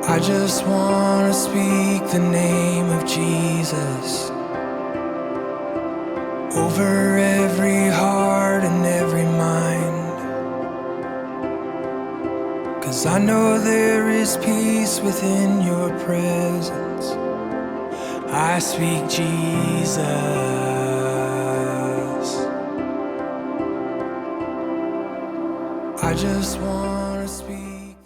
I just want to speak the name of Jesus over every heart and every mind, 'cause I know there is peace within your presence. I speak Jesus. I just want to speak.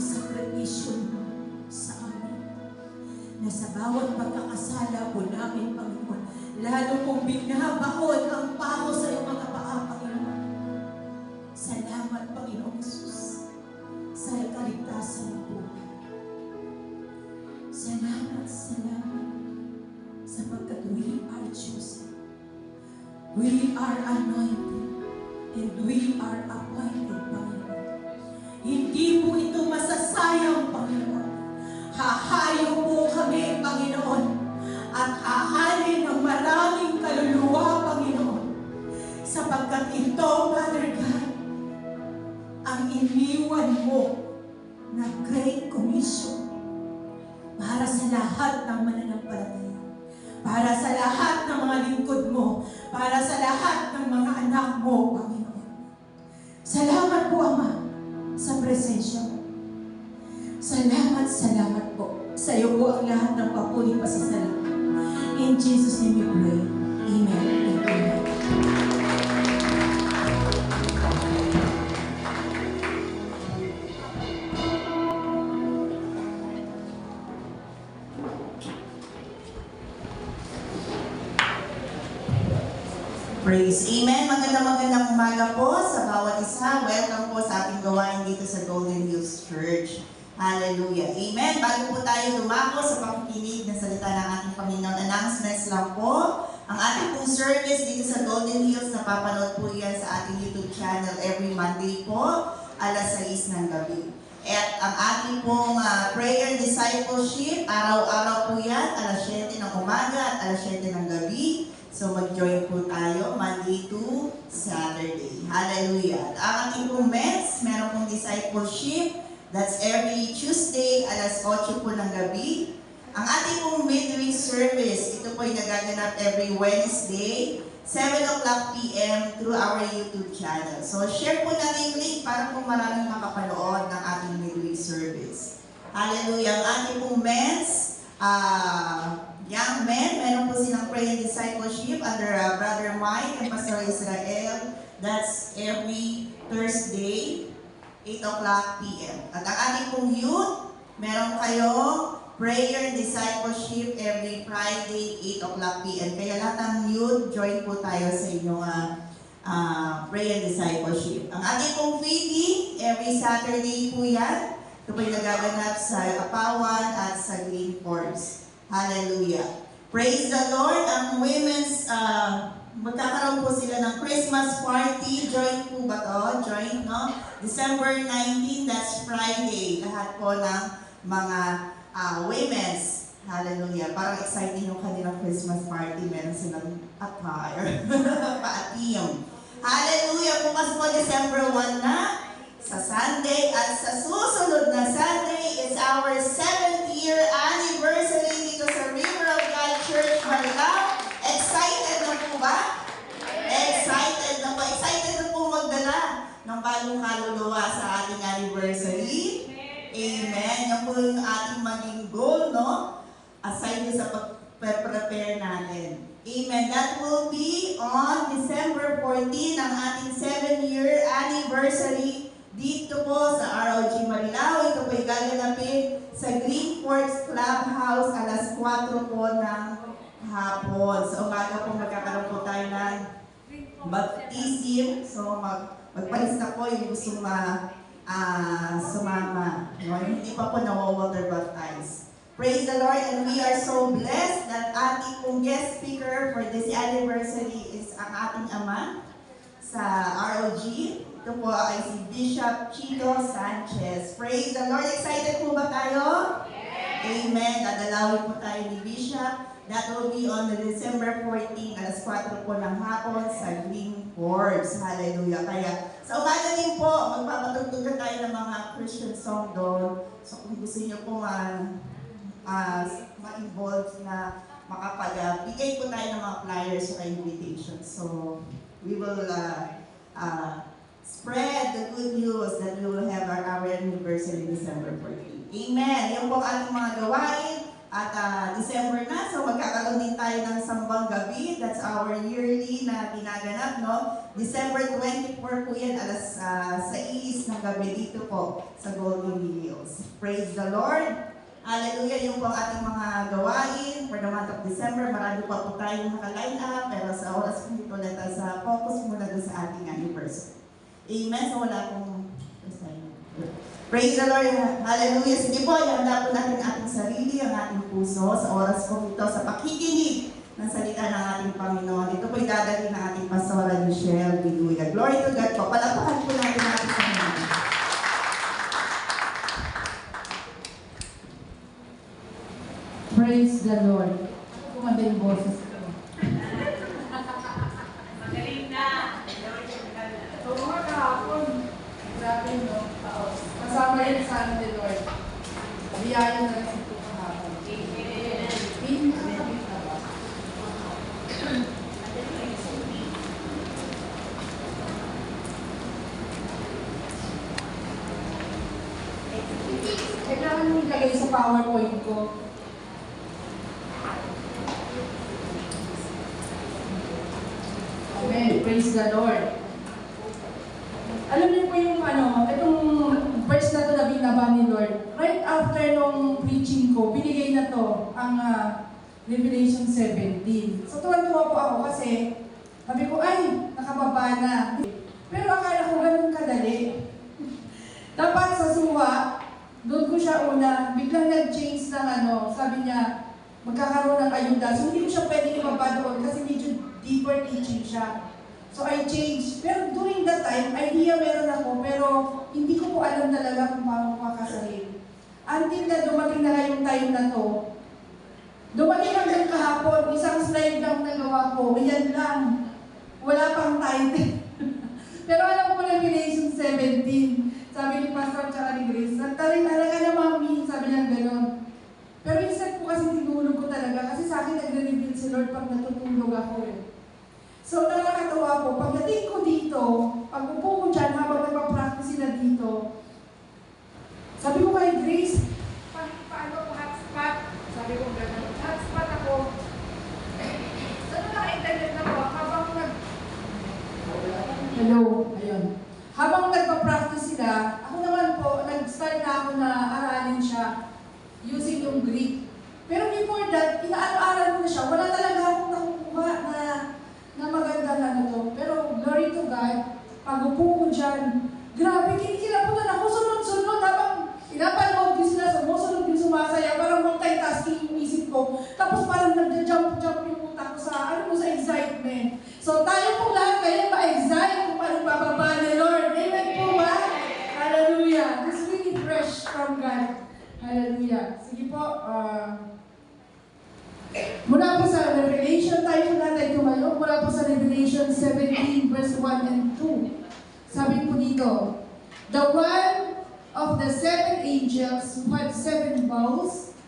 sakripisyo mo sa amin. Na sa bawat pagkakasala po namin, Panginoon, lalo pong binabaon ang pako sa iyong mga paa, Panginoon. Salamat, Panginoon Jesus, sa kaligtasan ng buhay. Salamat, salamat, sapagkat we are chosen. We are anointed and we are appointed, Panginoon. Hindi po ito masasayang, Panginoon. Hahayo po kami, Panginoon, at hahalin ng maraming kaluluwa, Panginoon, sapagkat ito, Father God, ang iniwan mo na Great Commission para sa lahat ng mananampalataya, para sa lahat ng mga lingkod mo, para sa lahat ng mga anak mo, Panginoon. Salamat po, Ama, sa presensya mo. Salamat, salamat po. Sa iyo po ang lahat ng papuling pasasalamat. In Jesus' name we pray. Amen and amen. Praise Amen. Magandang umaga po sa bawat isa. Welcome po sa ating gawain dito sa Golden Hills Church. Hallelujah. Amen. Bago po tayo dumako sa pakikinig ng salita ng ating Panginoon, announcements lang po. Ang ating pong service dito sa Golden Hills, napapanood po yan sa ating YouTube channel every Monday po, alas 6 ng gabi. At ang ating pong prayer discipleship, araw-araw po yan, alas 7 ng umaga at alas 7 ng gabi. So mag-join po tayo Monday to Saturday. Hallelujah. At ang ating pong men's, meron pong discipleship. That's every Tuesday, alas 8 po ng gabi. Ang ating pong midweek service, ito po ay nagaganap every Wednesday, 7 o'clock p.m. through our YouTube channel. So share po natin yung link para po maraming makapanood ng ating midweek service. Hallelujah. Ang ating pong men's, young men, meron po silang prayer discipleship under Brother Mike and Pastor Israel. That's every Thursday, 8 o'clock p.m. At ang ating pong youth, meron kayong prayer discipleship every Friday, 8 o'clock p.m. Kaya lahat ng youth, join po tayo sa inyong prayer discipleship. Ang ating pong feeding, every Saturday po yan. Ito po yung nagaganap sa Apawan at sa Green Force. Hallelujah. Praise the Lord. Ang women's, magkakaroon po sila ng Christmas party. Join po ba to? Join, no? December 19, that's Friday. Lahat po ng mga women's. Hallelujah. Parang exciting yung kanilang Christmas party. Meron silang attire. Paatim. Hallelujah. Bukas po December 1 na. Sa Sunday at sa susunod na Sunday is our 7th year anniversary dito sa River of God Church, Marilao. Excited na po ba? Excited na po. Excited na po magdala ng bagong kaluluwa sa ating anniversary. Amen. Yan po yung ating maging goal, no? Aside sa pag-prepare natin. Amen. That will be on December 14, ang ating 7-year anniversary dito po sa ROG Marilao. Ito po ay gaganapin sa Green Forks Clubhouse alas 4 po ng hapon. Sa umaga po magkakaroon po tayo ng baptism. So magpalista po yung gusto sumama. No? Hindi pa po na-water baptize. Praise the Lord, and we are so blessed that ating pong guest speaker for this anniversary is ang ating ama sa ROG. Ito po ay si Bishop Chito Sanchez. Praise the Lord. Excited po ba tayo? Yes. Amen. Dadalawin po tayo ni Bishop. That will be on December 14, alas 4 po ng hapon sa Green Forks. Hallelujah. Kaya sa umaga din po, magpapatugtog tayo ng mga Christian song doon. So kung gusto niyo po ma-involve na makapagbigay po tayo ng mga flyers o invitations. So we will spread the good news that we will have our anniversary December 14. Amen. Yan po ang ating mga gawain. At December na, so magkakaroon din tayo ng sambang gabi. That's our yearly na ginaganap, no? December 24 po yan, alas 6 ng gabi dito po sa Golden Hills. Praise the Lord! Hallelujah! Yung po ang ating mga gawain for the month of December. Marami pa po tayong naka-line up, pero sa oras po dito let us focus muna doon sa ating anniversary. Amen! So wala pong... Praise the Lord! Hallelujah! Sige po, ihanda po natin ang ating sarili, ang ating puso sa oras po ito sa pakikinig ng salita ng ating Panginoon. Ito po idadali ng ating Pastora Michelle Biluya. Glory to God po. Palapakan po natin ang ating Panginoon. Praise the Lord. Kumanda yung boses ko. Magaling na. Oo nga kahapon. Grabe no? Kasama yun sa ano ni Lord. Biyaya na rin ito kahapon. Kailangan mo ilagay sa PowerPoint ko. Amen. Praise the Lord. Alam niyo po yung itong verse na to na binaba ni Lord. Right after nung preaching ko, binigay na to ang Revelation 17. So tuwan-tuwa po ako kasi sabi ko, ay, nakababa na. Pero akala ko ganun kadali. Dapat sa suha, doon ko siya una, biglang nag-change ng sabi niya, magkakaroon ng ayuda. So hindi ko siya pwedeng ibaba doon kasi medyo deeper teaching siya. So I changed. Pero during that time, idea meron ako, pero hindi ko po alam talaga kung paano ko kakasahin. Until na dumating na ngayong time na to, dumating hanggang kahapon, isang slide lang nagawa ko, ayan lang. Wala pang title. Pero alam ko Revelation 17. Sabi ni Pastor tsaka ni Grace, nagtarin talaga na mami, sabi niya gano'n. Pero isip ko kasi tinulog ko talaga, kasi sa akin nagre-reveal si Lord pag natutulog ako eh. So nakakatawa po, pagdating ko dito, pag upo ko dyan habang nagpa-practice sila dito, sabi ko kay Grace, paano ko hotspot? Sabi ko gano'n, hotspot ako. Saan naka-internet na po? Habang Hello, ayun. Habang nagpa-practice sila, ako naman po, nag-start na ako na aralin siya using yung Greek. Pero before that, inaano-aral ko na siya. Wala talaga akong nakukuha na magandang to. Pero glory to God, pag upo ko dyan, grabe, kinikilabutan ako, sunod-sunod. Habang pinapanood ko sila, sumusunod yung sumasaya, parang multitasking yung isip ko. Tapos parang nag-jump yung utak ko sa excitement. So tayo po lahat kayo ma-excite kung anong bababa ni Lord. Amen po ba? Hallelujah. This really fresh from God. Hallelujah. Sige po. Mula po sa Revelation, tayo po natin tumayo. Mula po sa Revelation 17 verse 1 and 2. Sabi po dito, the one of the seven angels who had seven bowls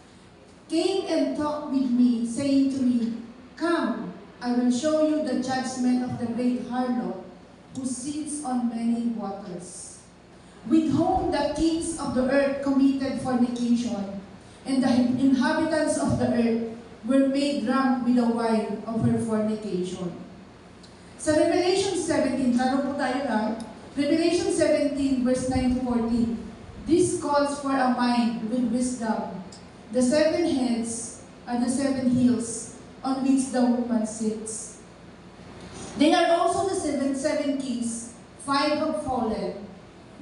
came and talked with me, saying to me, come, I will show you the judgment of the great harlot who sits on many waters, with whom the kings of the earth committed fornication, and the inhabitants of the earth were made drunk with the wine of her fornication. Sa Revelation 17, tanong po tayo lang, Revelation 17 verse 9 to 14, this calls for a mind with wisdom. The seven heads are the seven hills on which the woman sits. They are also the seven kings. 5 have fallen.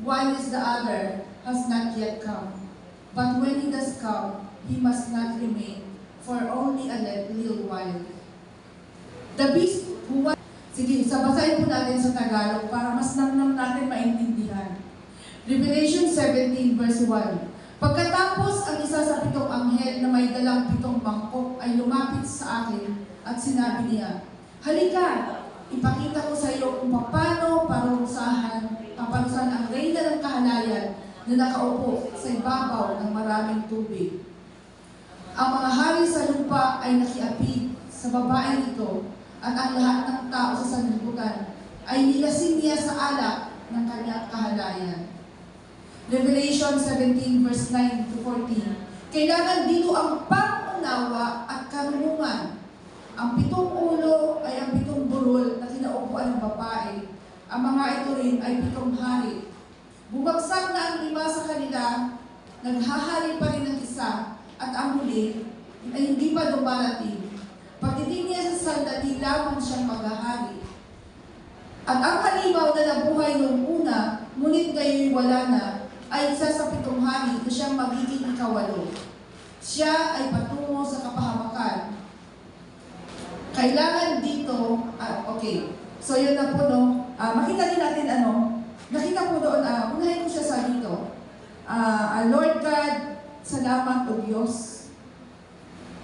One is the other, has not yet come. But when he does come, he must not remain for only a little while. The beast who was... Sige, basahin po natin sa Tagalog para mas namnam natin maintindihan. Revelation 17 verse 1. Pagkatapos ang isa sa 7 anghel na may dalang 7 mangkok ay lumapit sa akin at sinabi niya, halika, ipakita ko sa iyo kung paano paparusahan ang reyna ng kahalayan na nakaupo sa ibabaw ng maraming tubig. Ang mga hari sa lupa ay nakiapid sa babaeng ito at ang lahat ng tao sa sanlibutan ay nilasing niya sa alak ng kanyang kahalayan. Revelation 17 verse 9 to 14. Kailangan dito ang pangunawa at karunungan. Ang 7 ulo ay ang 7 burol na kinaupuan ng babae ang mga ito rin ay 7 hari. Bumagsak na ang 5 sa kanila, naghahari pa rin ang isa, at ang huli ay hindi pa dumarating. Pagdating niya sa sandali lamang siyang maghahari. At ang halimaw na nabuhay noong una, ngunit ngayon wala na, ay isa sa 7 hari na siyang magiging ikawalo. Siya ay patungo sa kapahamakan. Kailangan dito, okay. So yun na po, no? Makita din natin, nakita po doon, unahin ko siya sa dito. Lord God, salamat o Diyos.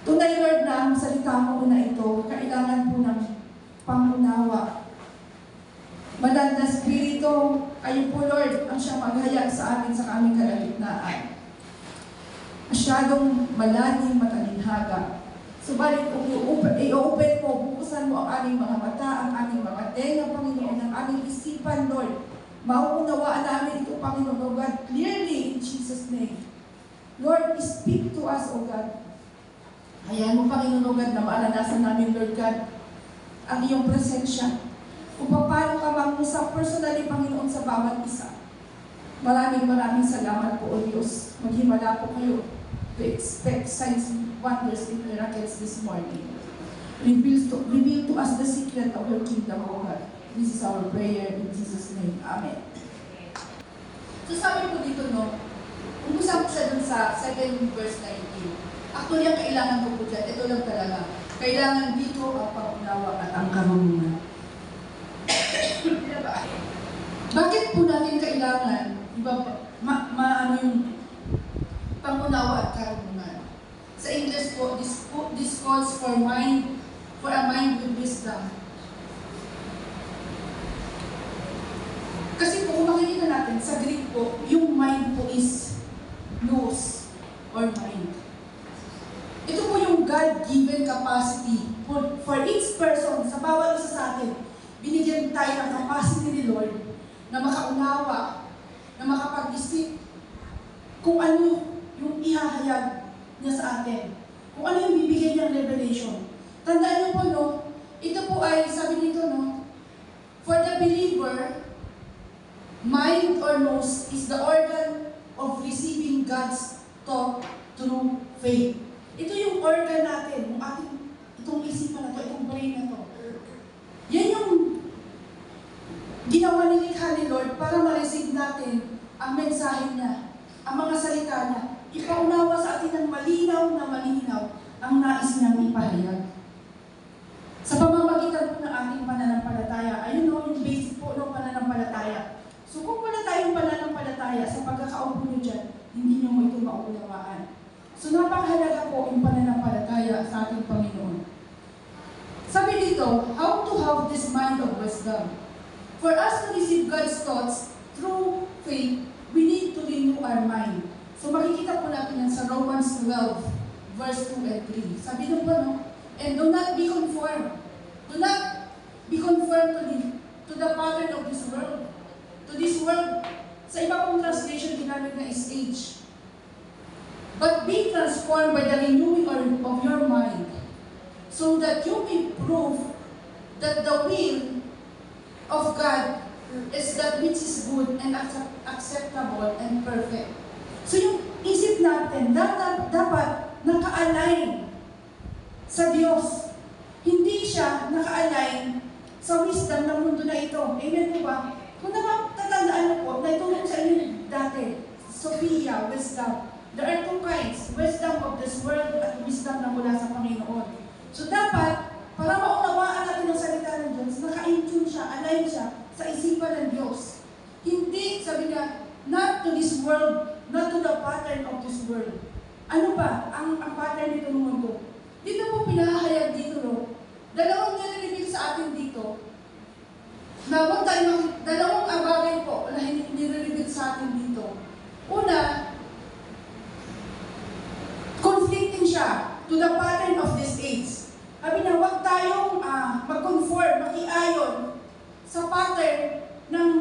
Tunay, Lord, na ang salita mo na ito, kailangan po ng pangunawa. Banal na Espiritu, kayo po, Lord, ang siyang maghayag sa amin sa aming kalagitnaan. Masyadong malalim matalinhaga. Subalit, i-open mo, bukusan mo ang aming mga mata, ang aming mga tenga, Panginoon, ang aming isipan, Lord. Mauunawaan namin ito, Panginoon, O God, clearly in Jesus' name. Lord, speak to us, O God. Hayaan mo, Panginoon, O God, na maalanasan namin, Lord God, ang iyong presensya. Kung paano ka mangusap personally, Panginoon, sa bawat isa. Maraming salamat po, O Diyos. Maghimala po kayo to expect signs, wonders, and miracles this morning. Reveal to us the secret of your kingdom, O God. This is our prayer in Jesus' name. Amen. So sabi po dito, no, umusap siya dun sa 2 verse 19. Actually, ang kailangan ko po dyan, ito lang talaga. Kailangan dito ang pangunawa at ang karunungan. Bakit po natin kailangan, yung pangunawa at karunungan? Sa English po, this calls for a mind with wisdom. Kasi po, kung makikita natin, sa Greek po, yung mind po is nous or mind. Ito po yung God-given capacity for each person, sa bawat isa sa atin. Binigyan tayo ng capacity ni Lord na makaunawa, na makapag-isip kung ano yung ihahayag niya sa atin. Kung ano yung bibigyan niyang revelation. Tandaan niyo po, no? Ito po ay, sabi dito, no? For the believer, mind or nous is the organ of receiving God's thought through faith. Ito yung organ natin, yung ating, itong isipan na to, itong brain na to. Yan yung ginawa nilikha ni Lord para ma-receive natin ang mensahe niya, ang mga salita niya. Ipaunawa sa atin ng malinaw na malinaw ang nais niyang ipahayag. Sa pamamagitan po ng ating pananampalataya, ayun o, yung basic po ng pananampalataya. So kung wala tayong pananampalataya sa pagkakaupo niyo dyan, hindi niyo mo ito maunawaan. So napakahalaga po yung pananampalataya sa ating Panginoon. Sabi dito, how to have this mind of wisdom. For us to receive God's thoughts through faith, we need to renew our mind. So makikita po natin yan sa Romans 12, verse 2 and 3. Sabi nyo po, no? And do not be conformed. Do not be conformed to the pattern of this world. To this world, sa iba pong translation, ginamit na is age. But be transformed by the renewing of your mind, so that you may prove that the will of God is that which is good and acceptable and perfect. So yung isip natin, dapat naka-align sa Diyos. Hindi siya naka-align sa wisdom ng mundo na ito. Amen po ba? Kung natatandaan niyo po, naitulong sa inyo dati, Sophia, wisdom. There are 2 kinds, wisdom of this world at wisdom na mula sa Panginoon. So dapat, para maunawaan natin ang salita ng Diyos, naka-intune siya, align siya sa isipan ng Diyos. Hindi, sabi niya, not to this world, not to the pattern of this world. Ano ba ang pattern dito ng mundo? Dito po pinahayag dito, no? Dalawang nire-reveal sa atin dito. Na dalawang bagay po na nire-reveal sa atin dito. Una, conflicting siya to the pattern of this age. Sabi na, huwag tayong mag-conform, makiayon sa pattern ng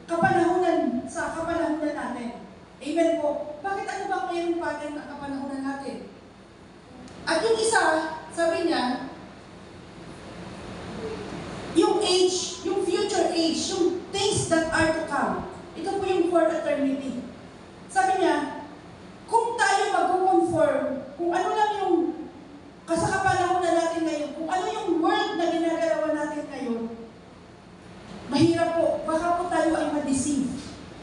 kapanahunan, sa kapanahunan natin. Amen po. Bakit ano ba mayroong pattern ng kapanahunan natin? At yung isa, sabi niya, yung age, yung future age, yung things that are to come. Ito po yung for eternity. Sabi niya, kung tayo mag-conform, kung ano lang yung kasakapanahon na natin ngayon, kung ano yung world na ginagalawan natin ngayon, mahirap po, baka po tayo ay ma-deceive.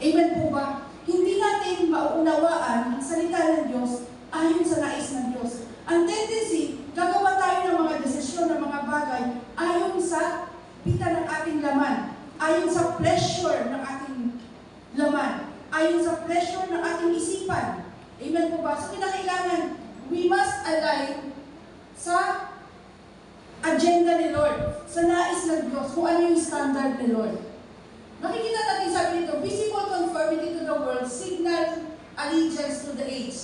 Amen po ba? Hindi natin mauunawaan ang salita ng Diyos ayon sa nais ng Diyos. Ang tendency, gagawa tayo ng mga desisyon, ng mga bagay ayon sa pita ng ating laman, ayon sa pleasure ng ating laman, ayon sa pleasure ng ating isipan. Amen po ba? So kinakailangan, we must align sa agenda ni Lord, sa nais ng Diyos, kung ano yung standard ni Lord. Makikita natin sabi nito, visible conformity to the world, signal allegiance to the age.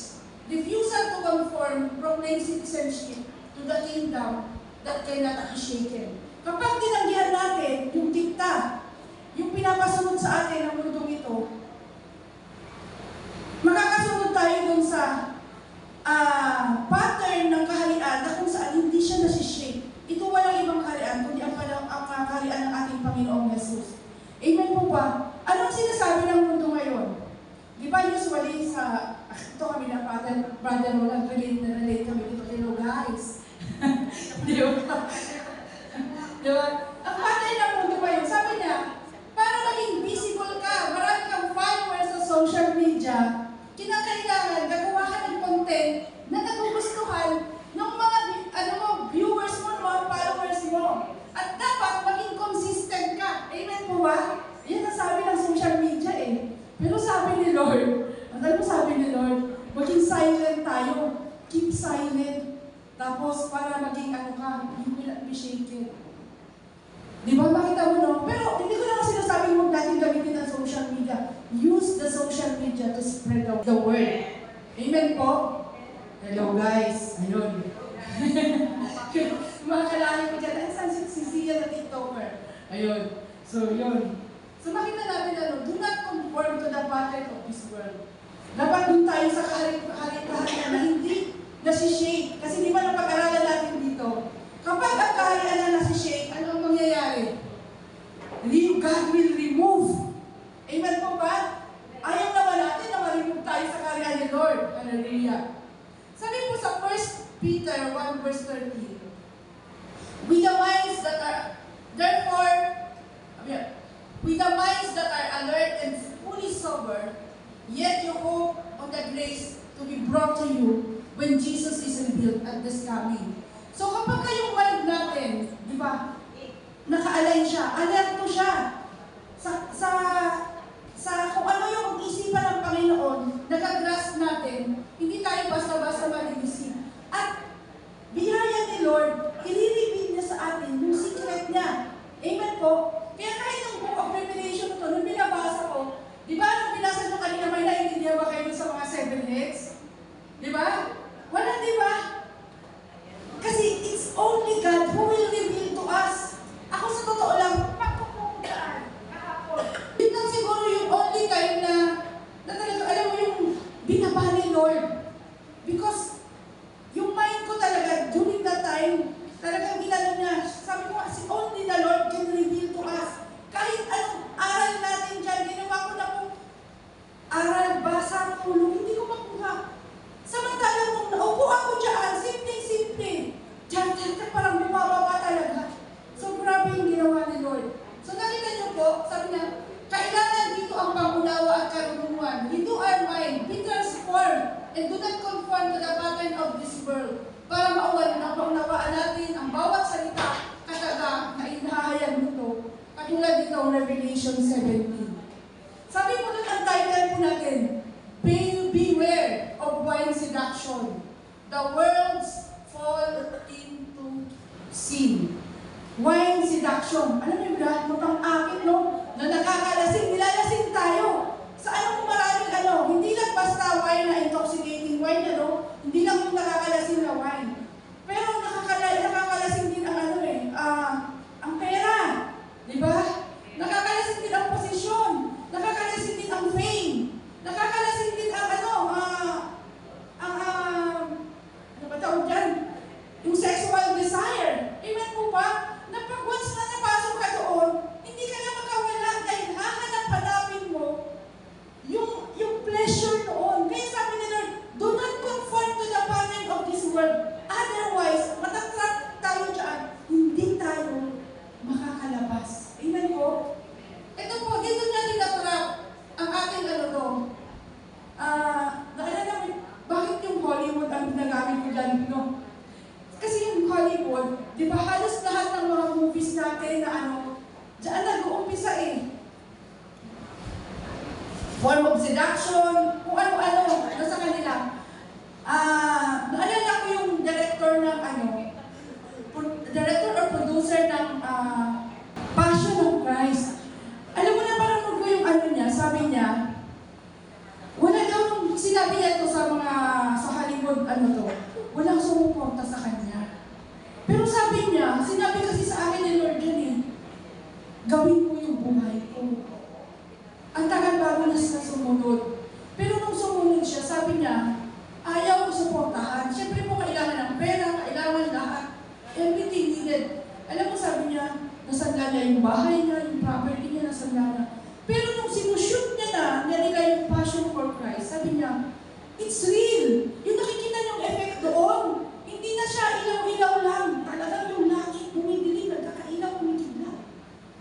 Refusal to conform, proclaim citizenship to the kingdom that cannot be shaken. Kapag tinanggihan natin yung dikta, yung pinapasunod sa atin ng mundong ito, makakasunod tayo dun sa pattern ng kaharian na kung saan hindi siya nasishake. Ito walang ibang kaharian, kundi ang kaharian ng ating Panginoong Jesus. Amen po ba? Anong sinasabi ng mundo ngayon? Di ba usually sa, ito kami na brother Roland, relate kami dito, hello guys. Di ba? Di ba? Ang pattern ng mundo ngayon, sabi niya, para maging visible ka, marami kang followers sa social media, kinakailangan gagawa ka ng content na nagugustuhan ng mga viewers mo, mga followers mo. At dapat maging consistent ka. Amen po ba? Yan ang sabi ng social media eh. Pero sabi ni Lord, ano sabi ni Lord? Maging silent tayo. Keep silent. Tapos para maging you will not be shaken. Di ba? Makita mo no? Pero hindi ko naman sinasabing huwag natin gamitin ang social media. Use the social media to spread the word. Amen po? Hello guys. Ayun. Mga kalahin ko dyan, ay saan si Zia na TikToker? Ayun. So, yun. So, makita natin do not conform to the pattern of this world. Dapat dun tayo sa kaharian na hindi nasishake. Kasi di ba napag-aralan natin dito? Kapag ang kaharian na nasishake, ano ang mangyayari? God will remove. Amen po ba? Ayaw naman natin na ma-remove tayo sa kaharian ni Lord. Hallelujah. Sabi po sa 1 Peter 1 verse 13, with the minds that are alert and fully sober, yet you hope on the grace to be brought to you when Jesus is revealed at this coming. So kapag kayong mind natin, di ba, naka-align siya, alerto siya sa kung ano yung isipan ng Panginoon, nag-grasp natin, hindi tayo basta-basta malilisip. At biyaya ni Lord, i-reveal niya sa atin yung secret niya. Amen po? Kaya kahit yung book of Revelation ito, nung binabasa ko, di ba, nung binasa nyo kanina, may naiintindihan ba kayo sa mga 7 heads? Di ba? Wala, di ba? Kasi it's only God who will reveal to us. Ako sa totoo lang, pagkukuntaan, kahapon. Yun lang siguro yung only time na talaga, alam mo yung binaba ni Lord. Because yung mind ko talaga, during that time, talagang ginano niya, sabi ko, si only the Lord can reveal to us. Kahit anong aral natin dyan, ginawa ko na kung aral, basa, tulong, hindi ko makuha. Samantalang nung naupo ako dyan, simple-simple. Diyan, parang bumababa talaga. So, grabe yung ginawa ni Lord. So, nakita niyo po, sabi niya, kailangan dito ang pangunawa at karunungan. Renew our mind, be transformed, and do not conform to the pattern of this world. Para maunawaan natin ang bawat salita kataga na inahayag nito. Katulad dito ang Revelation 17. Sabi po doon ang title po natin, beware of wine seduction. The world's fall into sin. Wine seduction. Alam niyo ba, mapang-akit, no? Na nakakalasing, nilalasing tayo. Sa anong maraming hindi lang basta wine na intoxicating wine, hindi lang yung nakakalasing na wine. Pero nakakalasing din ang ang pera. Di ba? Nakakalasing din ang posisyon. Nakakalasing din ang fame. Nakakalasing din ang ano ba tawag dyan? Yung sexual desire. Amen po ba? Na pag once na napasok ka doon, gamit ko dyan, no? Kasi yung Hollywood, di ba halos lahat ng mga movies natin na diyan nag-uumpisa eh. Form of seduction, kung ano-ano, sa kanila. Naalala ko yung director ng director or producer ng Passion of Christ. Alam mo na parang ko yung niya, sabi niya, wala daw, sinabi niya to sa Hollywood, walang sumuporta sa kanya. Pero sabi niya, sinabi kasi sa akin ni Lord yan eh, gawin mo yung buhay ko. Ang tagal bago na siya sumunod. Pero nung sumunod siya, sabi niya, ayaw ko suportahan. Siyempre po kailangan ng pera, kailangan lahat. Everything needed. Alam mo, sabi niya, nasangga niya yung bahay niya, yung property niya, nasangga niya. Pero nung sinushoot niya nila yung Passion for Christ, sabi niya, it's real. Yung nakikita niyong effect doon, hindi na siya ilaw-ilaw lang. Talagang yung langit, bumibili, nagkakailaw, kumikidlat.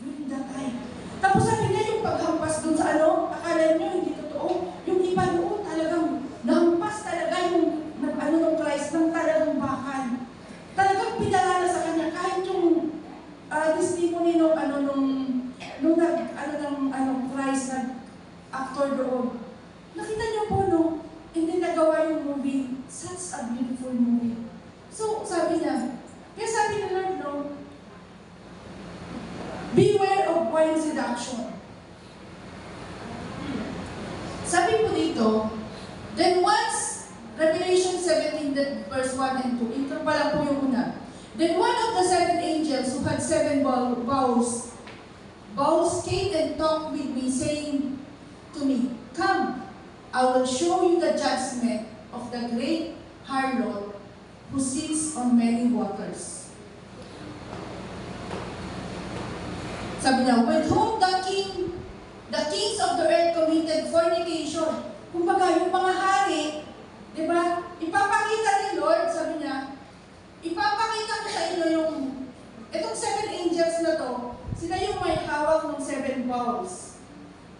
During that time. Tapos sabi niya yung paghampas doon sa akala niyo hindi totoo. Yung iba doon talagang nampas talaga yung ng Christ ng talagang bakal. Talagang pinalala sa kanya kahit yung testimony nung Christ na actor doon. Nakita niyo po hindi nagawa yung movie, such a beautiful movie. So sabi niya, kaya sabi ni Lord, beware of wine seduction. Sabi po dito, then once, Revelation 17 verse 1 and 2, intro pa lang po yung una. Then one of the 7 angels who had 7 bowls came and talked with me, saying to me, come, I will show you the judgment of the great harlot who sits on many waters. Sabi niya, with whom the kings of the earth committed fornication. Kumbaga, yung mga hari, di ba, ipapakita ni Lord, sabi niya, ipapakita ko sa inyo itong 7 angels na to, sila yung may hawak ng 7 bowls.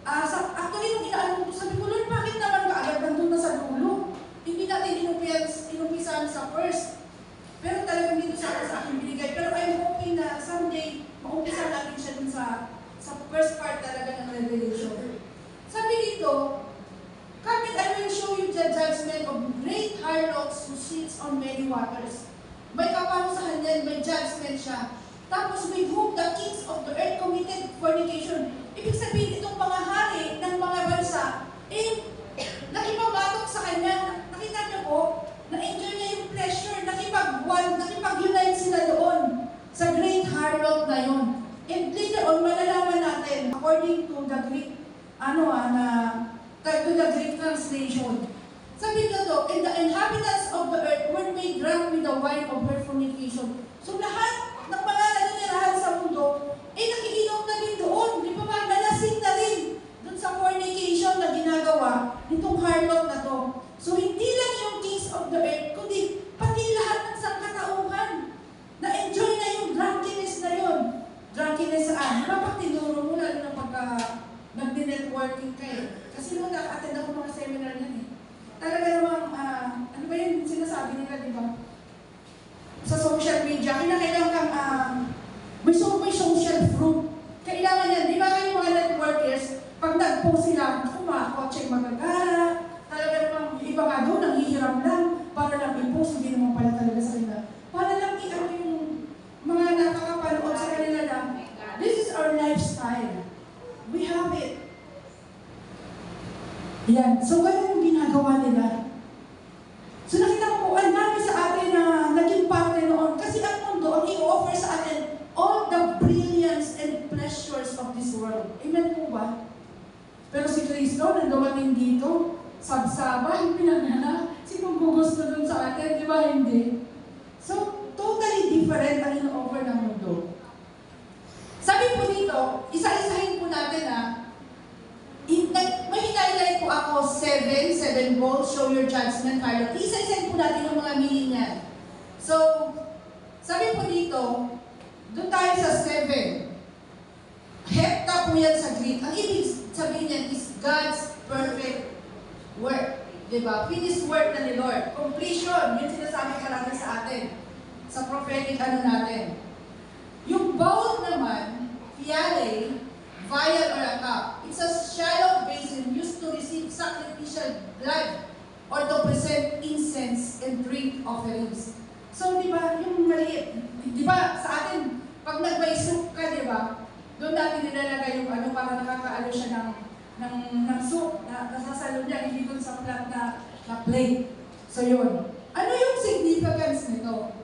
Actually, nung inaano ko, sabi ko, Lord, bakit naman kaagad nandun na sa dulo? Hindi natin inumpisahan sa first. Pero talagang dito sa akin binigay. Pero I'm hoping na someday, maumpisa natin siya dun sa first part talaga ng Revelation. Sabi dito, come and I will show you the judgment of great harlots who sits on many waters. May kaparusahan yan, may judgment siya. Tapos with whom the kings of the earth committed fornication. Ibig sabihin itong mga hari ng mga bansa, nakipabatok sa kanya. Nakita niyo po, na-enjoy niya yung pleasure, nakipag-unite sila doon sa great harlot na yun. And later on, malalaman natin, according to the Greek, to the Greek translation. Sabi ko to, and the inhabitants of the earth were made drunk with the wine of her fornication. So lahat ng mga nananirahan sa mundo, nakiinom na din doon. Di ba ba, nalasing na rin doon sa fornication na ginagawa nitong harlot na to. So hindi lang yung kings of the earth, kundi pati lahat ng sangkatauhan. Na-enjoy na yung drunkenness na yun. Drunkenness saan? Di ba pag tinuro mo, lalo na pagka nag-networking kayo? Kasi nung naka-attend ako mga seminar yan eh. Talaga namang, ano ba yung sinasabi nila, di ba? Sa social media, kailangan kang, may social proof. Kailangan yan, di ba kayo mga networkers, pag nag-post sila, mga kotse magagara, talaga namang iba nga doon, nanghihiram lang, para lang i-post, hindi naman pala talaga sa kanila. Para lang yung mga nakakapanood sa kanila na, this is our lifestyle. We have it. Yan. So, ganun yung ginagawa nila. So, nakita ko po, ang dami sa atin na naging parte noon. Kasi ang mundo, ang i-offer sa atin, all the brilliance and pleasures of this world. Amen po ba? Pero si Kristo, nang dumating dito, sabsaba, pinagana, sinong gugusto dun sa atin, di ba? Hindi. So, totally different ang in-offer ng mundo. Sabi po dito, isa-isahin po natin may hinay po ako 7 bowls, show your judgment, Carlo. Isa-isahin po natin yung mga meaning niyan. So, sabi po dito, doon tayo sa 7. Hepta po yan sa Greek. Ang ibig sabihin niyan is God's perfect work. Diba? Finished work na ni Lord. Completion. Yun sinasabi sabi pa natin sa atin, sa prophetic ano natin. Yung bowl naman, fiale, vial or a cup. It's a shallow basin used to receive sacrificial blood or to present incense and drink offerings. So, di ba, yung maliit, di ba, sa atin, pag nag-may soup ka, di ba, doon natin nilalagay yung ano, para nakakaano siya ng soup, na nasasalo niya, hindi doon sa flat na plate. So, yun. Ano yung significance nito?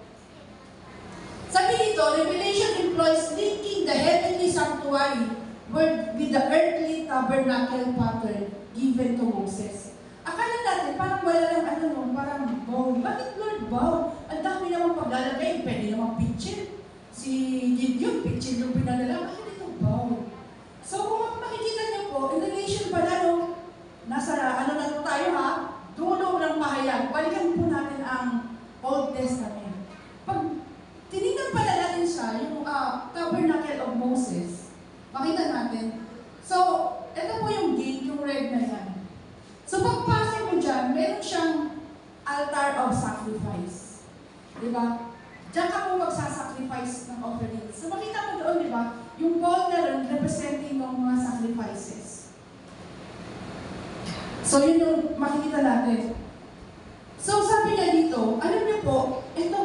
Sabi dito, Revelation employs linking the heavenly sanctuary with the earthly tabernacle pattern given to Moses. Akala natin, parang wala lang ano no, parang bowl. Bakit Lord bowl? Ang dami namang paglalagay, pwede namang pitchin. Si Gideon, pitchin yung pinadala. Bakit ito bowl? So kung makikita niyo po, in relation pala no, nasa ano na to tayo ha, dulo ng pahayag. Balikan po natin ang Old Testament. Pag tinignan pala natin siya, yung tabernacle of Moses, makita natin. So, ito po yung gate, yung red na yan. So, pagpasok mo dyan, meron siyang altar of sacrifice. Di ba? Diyan ka po magsasacrifice ng offerings. So, makita mo doon, di ba? Yung bowl na rin, representing ng mga sacrifices. So, yun yung makikita natin. So, sabi niya dito, alam niyo po, ito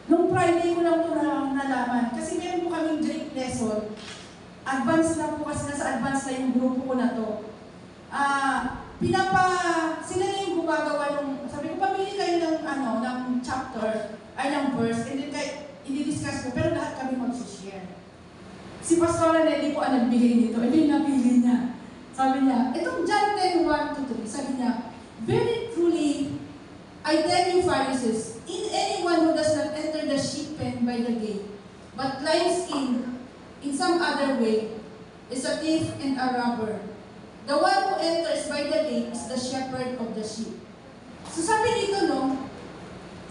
nung Friday ko lang ito nalaman. Kasi meron po kaming Greek lesson. Advance na po kasi nasa advance na yung grupo ko na to. Sila na yung gumagawa ng, sabi ko, pamili kayo ng chapter, ay ng verse, and then i-discuss ko, pero lahat kami mag-share. Si Pastora Nelly po ang nagbigay nito, ito yung napili niya. Sabi niya, itong John 10:1-3, sabi niya, very truly, I tell you Pharisees, in anyone who does not enter the sheep pen by the gate, but climbs in some other way, is a thief and a robber. The one who enters by the gate is the shepherd of the sheep. So sabi dito,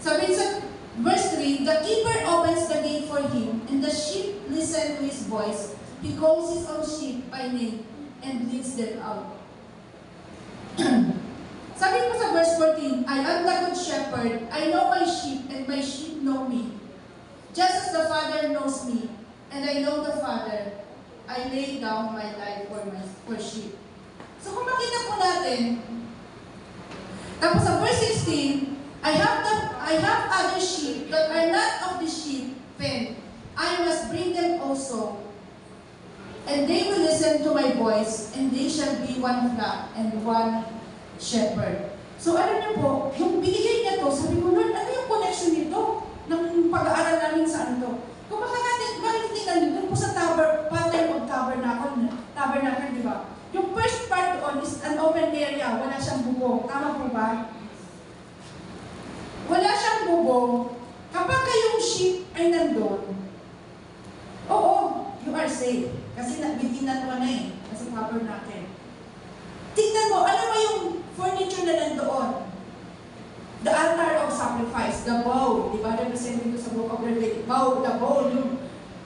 sabi sa verse 3, the keeper opens the gate for him, and the sheep listen to his voice. He calls his own sheep by name and leads them out. Sabi po sa verse 14, I am the good shepherd, I know my sheep, and my sheep know me. Just as the Father knows me, and I know the Father, I lay down my life for sheep. So kung makita po natin, tapos sa verse 16, I have other sheep that are not of the sheep pen. I must bring them also, and they will listen to my voice, and they shall be one flock and one shepherd. So alam niyo po, yung binigay niya to, sabi ko, Lord, ano yung connection nito ng pag-aaral namin sa ano to? Kung bakit tingnan niyo, doon po sa pattern of tabernacle, di ba? Yung first part doon is an open area, wala siyang bubong. Tama po ba? Wala siyang bubong. Kapag kayong sheep ay nandun, oo, you are safe. Kasi biginan mo na kasi tabernacle. Tingnan mo, ano ba yung furniture na nandoon? The altar of sacrifice, the bowl, di ba? Representing doon sa Book of Revelation. The bowl, yung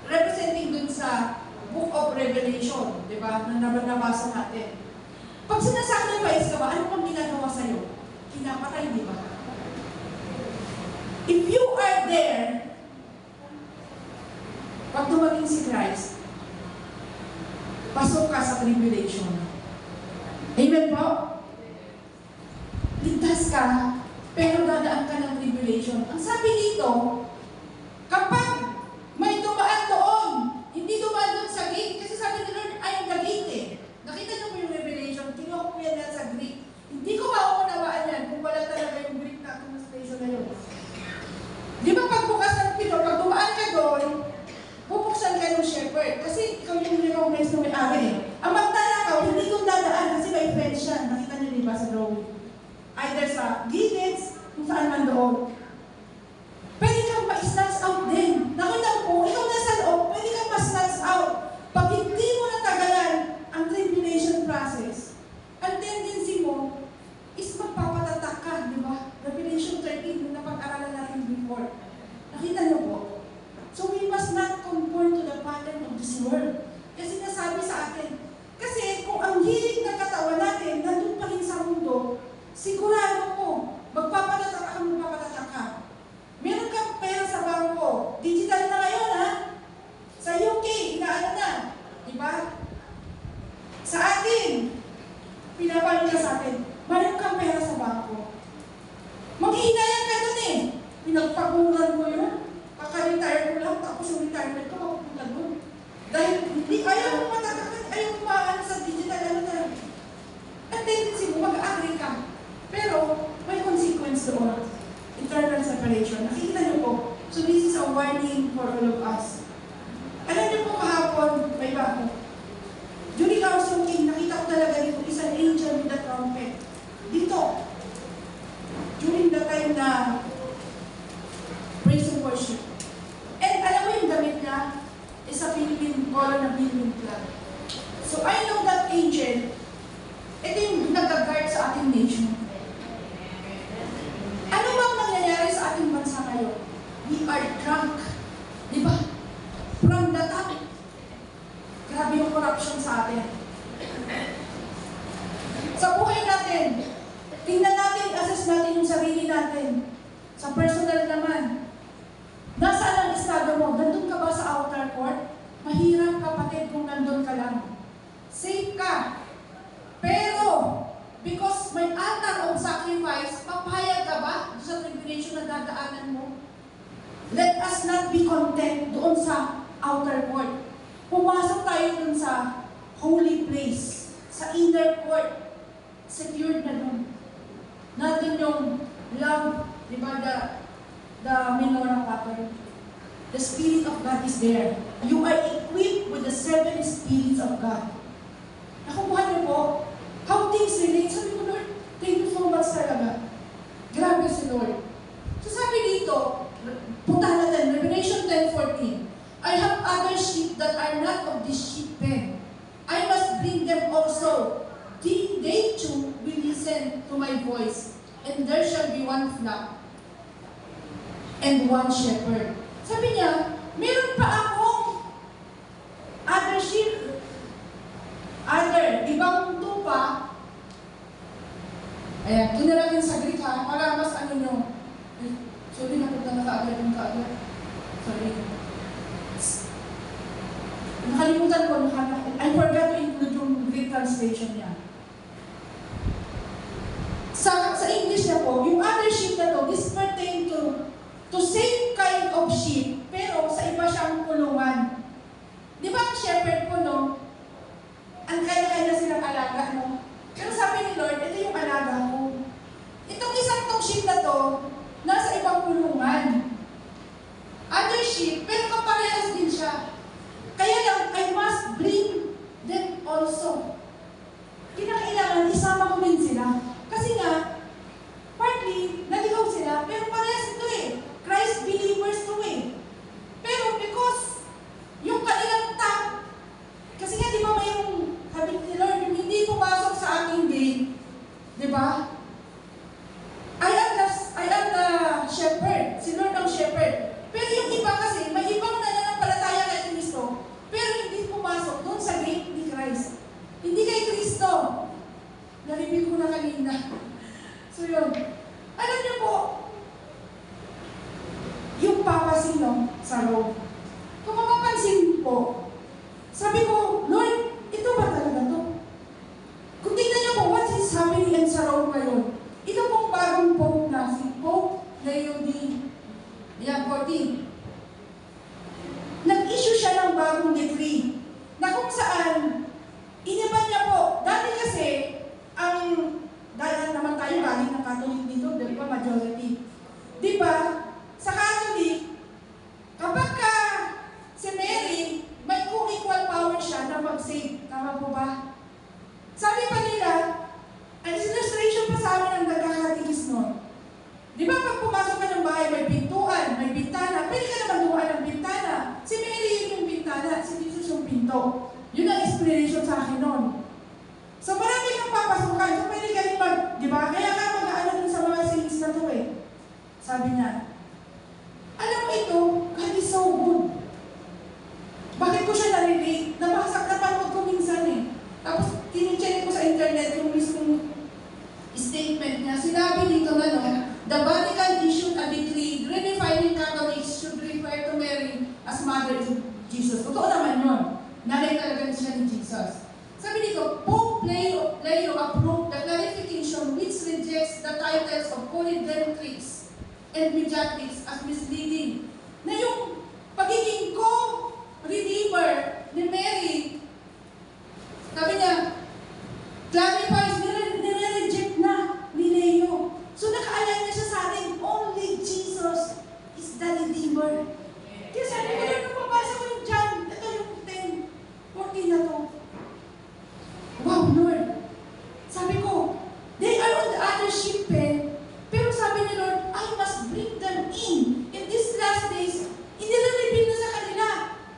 representing doon sa Book of Revelation, di ba? Na nabasa natin. Pag sinasacrifice ka ba, ano pang ginagawa sa'yo? Kinapatay, di ba? If you are there, pag dumating si Christ, pasok ka sa tribulation. Amen po? Ligtas ka, pero dadaan ka ng tribulation. Ang sabi dito, kapag may dumaan doon, hindi dumaan doon sa gate, kasi sabi ni Lord, I am the gate eh. Nakita niyo po yung Revelation, kinuha ko yan lang sa Greek. Hindi ko mauunawaan yan kung wala talaga yung Greek na translation na yun. Di ba pagbukas ng pito, pag dumaan ka doon, bubuksan ka ng shepherd. Kasi ikaw yung recognize na may-ari eh. Ang magtanakaw, hindi doon dadaan kasi may fence siya. Nakita niyo di ba sa drawing? Either sa gilid, kung saan man doon. Pwede kang ma-snatch out din. Nakita po, ikaw nasa loob, pwede kang ma-snatch out. Pag hindi mo natagalan ang tribulation process, ang tendency mo is magpapatatak ka, di ba? Revelation 13, yung napag-aralan natin before. Nakita niyo po? So we must not conform to the pattern of this world. Kasi nasabi sa atin, kasi kung ang hilig ng katawan natin nandun pa rin sa mundo, sigurado ko, magpapatatak ka. Maghihinayang ka dun eh. Pinagpaguran ko yun. Kaka-retire ko lang, tapos yung retirement ko, mapupunta dun. Dahil hindi, ayaw mo matatakan, ayaw mo maano sa digital, ano na. Ang tendency mo, mag-agree ka. Pero, may consequence doon. Eternal separation. Nakikita niyo po. So this is a warning for all of us. Alam niyo po kahapon, may bago. During our singing, nakita ko talaga dito isang angel with a trumpet. Dito. During the time na praise and worship. And alam mo yung damit niya? Is a Philippine color na Philippine flag. So I know that angel, ito yung nag-guard sa ating nation. Ano bang nangyayari sa ating bansa ngayon? We are drunk. Di ba? From the top. Grabe yung corruption sa atin. Sa buhay natin, tingnan natin, assess natin yung sarili natin. Sa personal naman. Nasaan ang estado mo? Nandun ka ba sa outer court? Mahirap kapatid kung nandun ka lang. Safe ka. Pero, because may altar of sacrifice, papayag ka ba sa tribulation na dadaanan mo? Let us not be content doon sa outer court. Pumasok tayo doon sa holy place, sa inner court. Secured na doon. Natin yung love, di ba, the menorah pattern. The Spirit of God is there. You are equipped with the 7 spirits of God. Nakukuha niyo po, how things relate. Sabi ko, Lord, thank you so much talaga. Grabe si Lord. So sabi dito, puntahan natin, Revelation 10:14. I have other sheep that are not of this sheep pen. I must bring them also. They too will listen to my voice, and there shall be one flock and one shepherd. Sabi niya, meron pa akong other sheep, ibang tupa. Ayan, doon na natin sa Greek ha, para mas ano nyo. Sorry, napunta na kaagad yung kaagad. Sorry. Nakalimutan ko, I forgot to include yung Greek translation niya. Sa English na po, yung other sheep na to, this pertain to same kind of sheep, pero sa iba siyang kulungan. Di ba ang shepherd po, no? Ang kanya-kanya silang alaga, no? Pero sabi ni Lord, ito yung alaga ko. Itong isang tong sheep na to, nasa ibang kulungan. Other sheep, pero kaparehas din siya. Kaya lang, I must bring them also. Kinakailangan, isama ko din sila. Kasi nga, partly, naligaw sila, pero parehas ito eh. Christ believers to eh. Pero because, yung kanilang top, kasi nga di ba may yung sabi ni Lord, yung hindi pumasok sa aking gate, di ba? I am the shepherd. Si Lord ang shepherd. Pero yung iba kasi, may ibang nananampalataya kay Kristo, pero hindi pumasok doon sa gate ni Christ. Hindi kay Kristo. Naribig ko na kanina. So yun. Alam niyo po, yung papasino sa road. Kung mapapansin po, sabi ko, Lord, ito ba talaga to? Kung tingnan niyo po, what is happening sa road ngayon? Ito pong bagong Pope na si Pope Leo XIV. Nag-issue siya ng bagong decree na kung saan iniba niya po, dati kasi dahil naman tayo galing ng Catholic dito, di ba, majority. Di ba, sa Catholic, kapag si Mary, may co-equal power siya na mag-save. Tama po ba? Sabi pa nila, ang illustration pa sa amin ang nagkakatikis nun. Di ba pag pumasok ka ng bahay, may pintuan, may bintana, pwede ka naman dumaan ng bintana. Si Mary yun yung bintana, si Jesus yung pinto. Yun ang explanation sa akin nun. So marami kang papasukan, so pwede ka rin di ba? Kaya ka mag-ano dun sa mga saints na to eh. Sabi niya, alam mo ito, God is so good. Bakit ko siya narinig? Napanood ko minsan eh. Tapos tinicheck ko sa internet yung mismong statement niya. Sinabi dito na no, the Vatican issued a decree redefining Catholics should refer to Mary as Mother of Jesus. Totoo naman yun. Nanay talaga siya ni Jesus. Sabi dito, Pope Leo approved the clarification which rejects the titles of Holy Trinity hermeneutics and mediatics as misleading. Na yung pagiging co-redeemer ni Mary, sabi niya, clarifies, nire-reject na ni Leo. So nakaalam niya siya sa atin, only Jesus is the Redeemer. Kaya sabi ko lang, nung mabasa ko yung John, ito yung 10:14 na to. Wow, Lord. Sabi ko, they are on the other ship, pero sabi ni Lord, I must bring them in these last days. Hindi na reveal na sa kanila.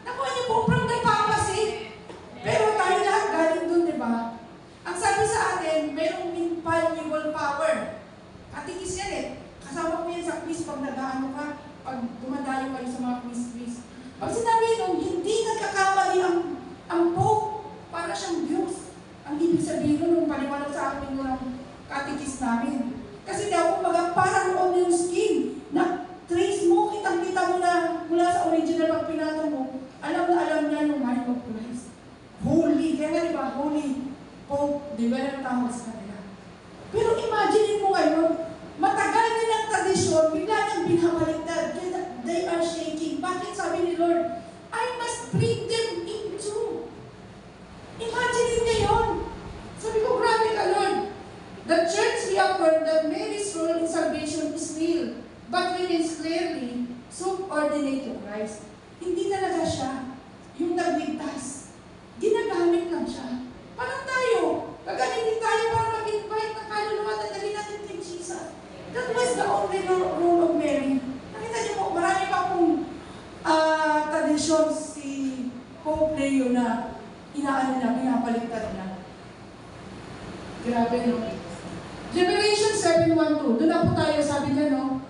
Nakuha niyo po from the papacy. Pero tayo lahat galing dun, di ba? Ang sabi sa atin, mayroong infallible power. Katikis yan eh. Kasama ko yan sa quiz pag nag-ano ka, pag dumadayo kayo sa mga quiz-quiz. Pag sinabi nung hindi nagkakamali ang Pope, para siyang Diyos. Ang ibig sabihin nung paliwanag sa amin ng katikis namin. Kasi daw, kumbaga, parang on yung skin, na trace mo, kitang-kita mo na mula sa original pag pinato mo, alam na alam niya yung mind of Christ. Holy, kaya nga diba, holy Pope, di ba na tawag sa kanila. Pero imagine mo ngayon, matagal nilang tradisyon, bigla nang binabaliktad, kaya they are shaking. Bakit sabi ni Lord, I must bring them into. Imagine niya yun. Sabi ko, grabe ka Lord. The church reaffirmed that Mary's role in salvation is real, but remains clearly subordinate to Christ. Hindi talaga siya yung nagligtas. Ginagamit lang siya. Parang tayo, gagamitin tayo para mag-invite ng kaluluwa at dali natin kay Jesus. That was the only role of Mary. Nakita niyo po, marami pa akong tradisyon si Pope Leo na inaano na, pinapaliktad na. Grabe, no? Revelation 7:1-2. Doon na po tayo, sabi niya, no?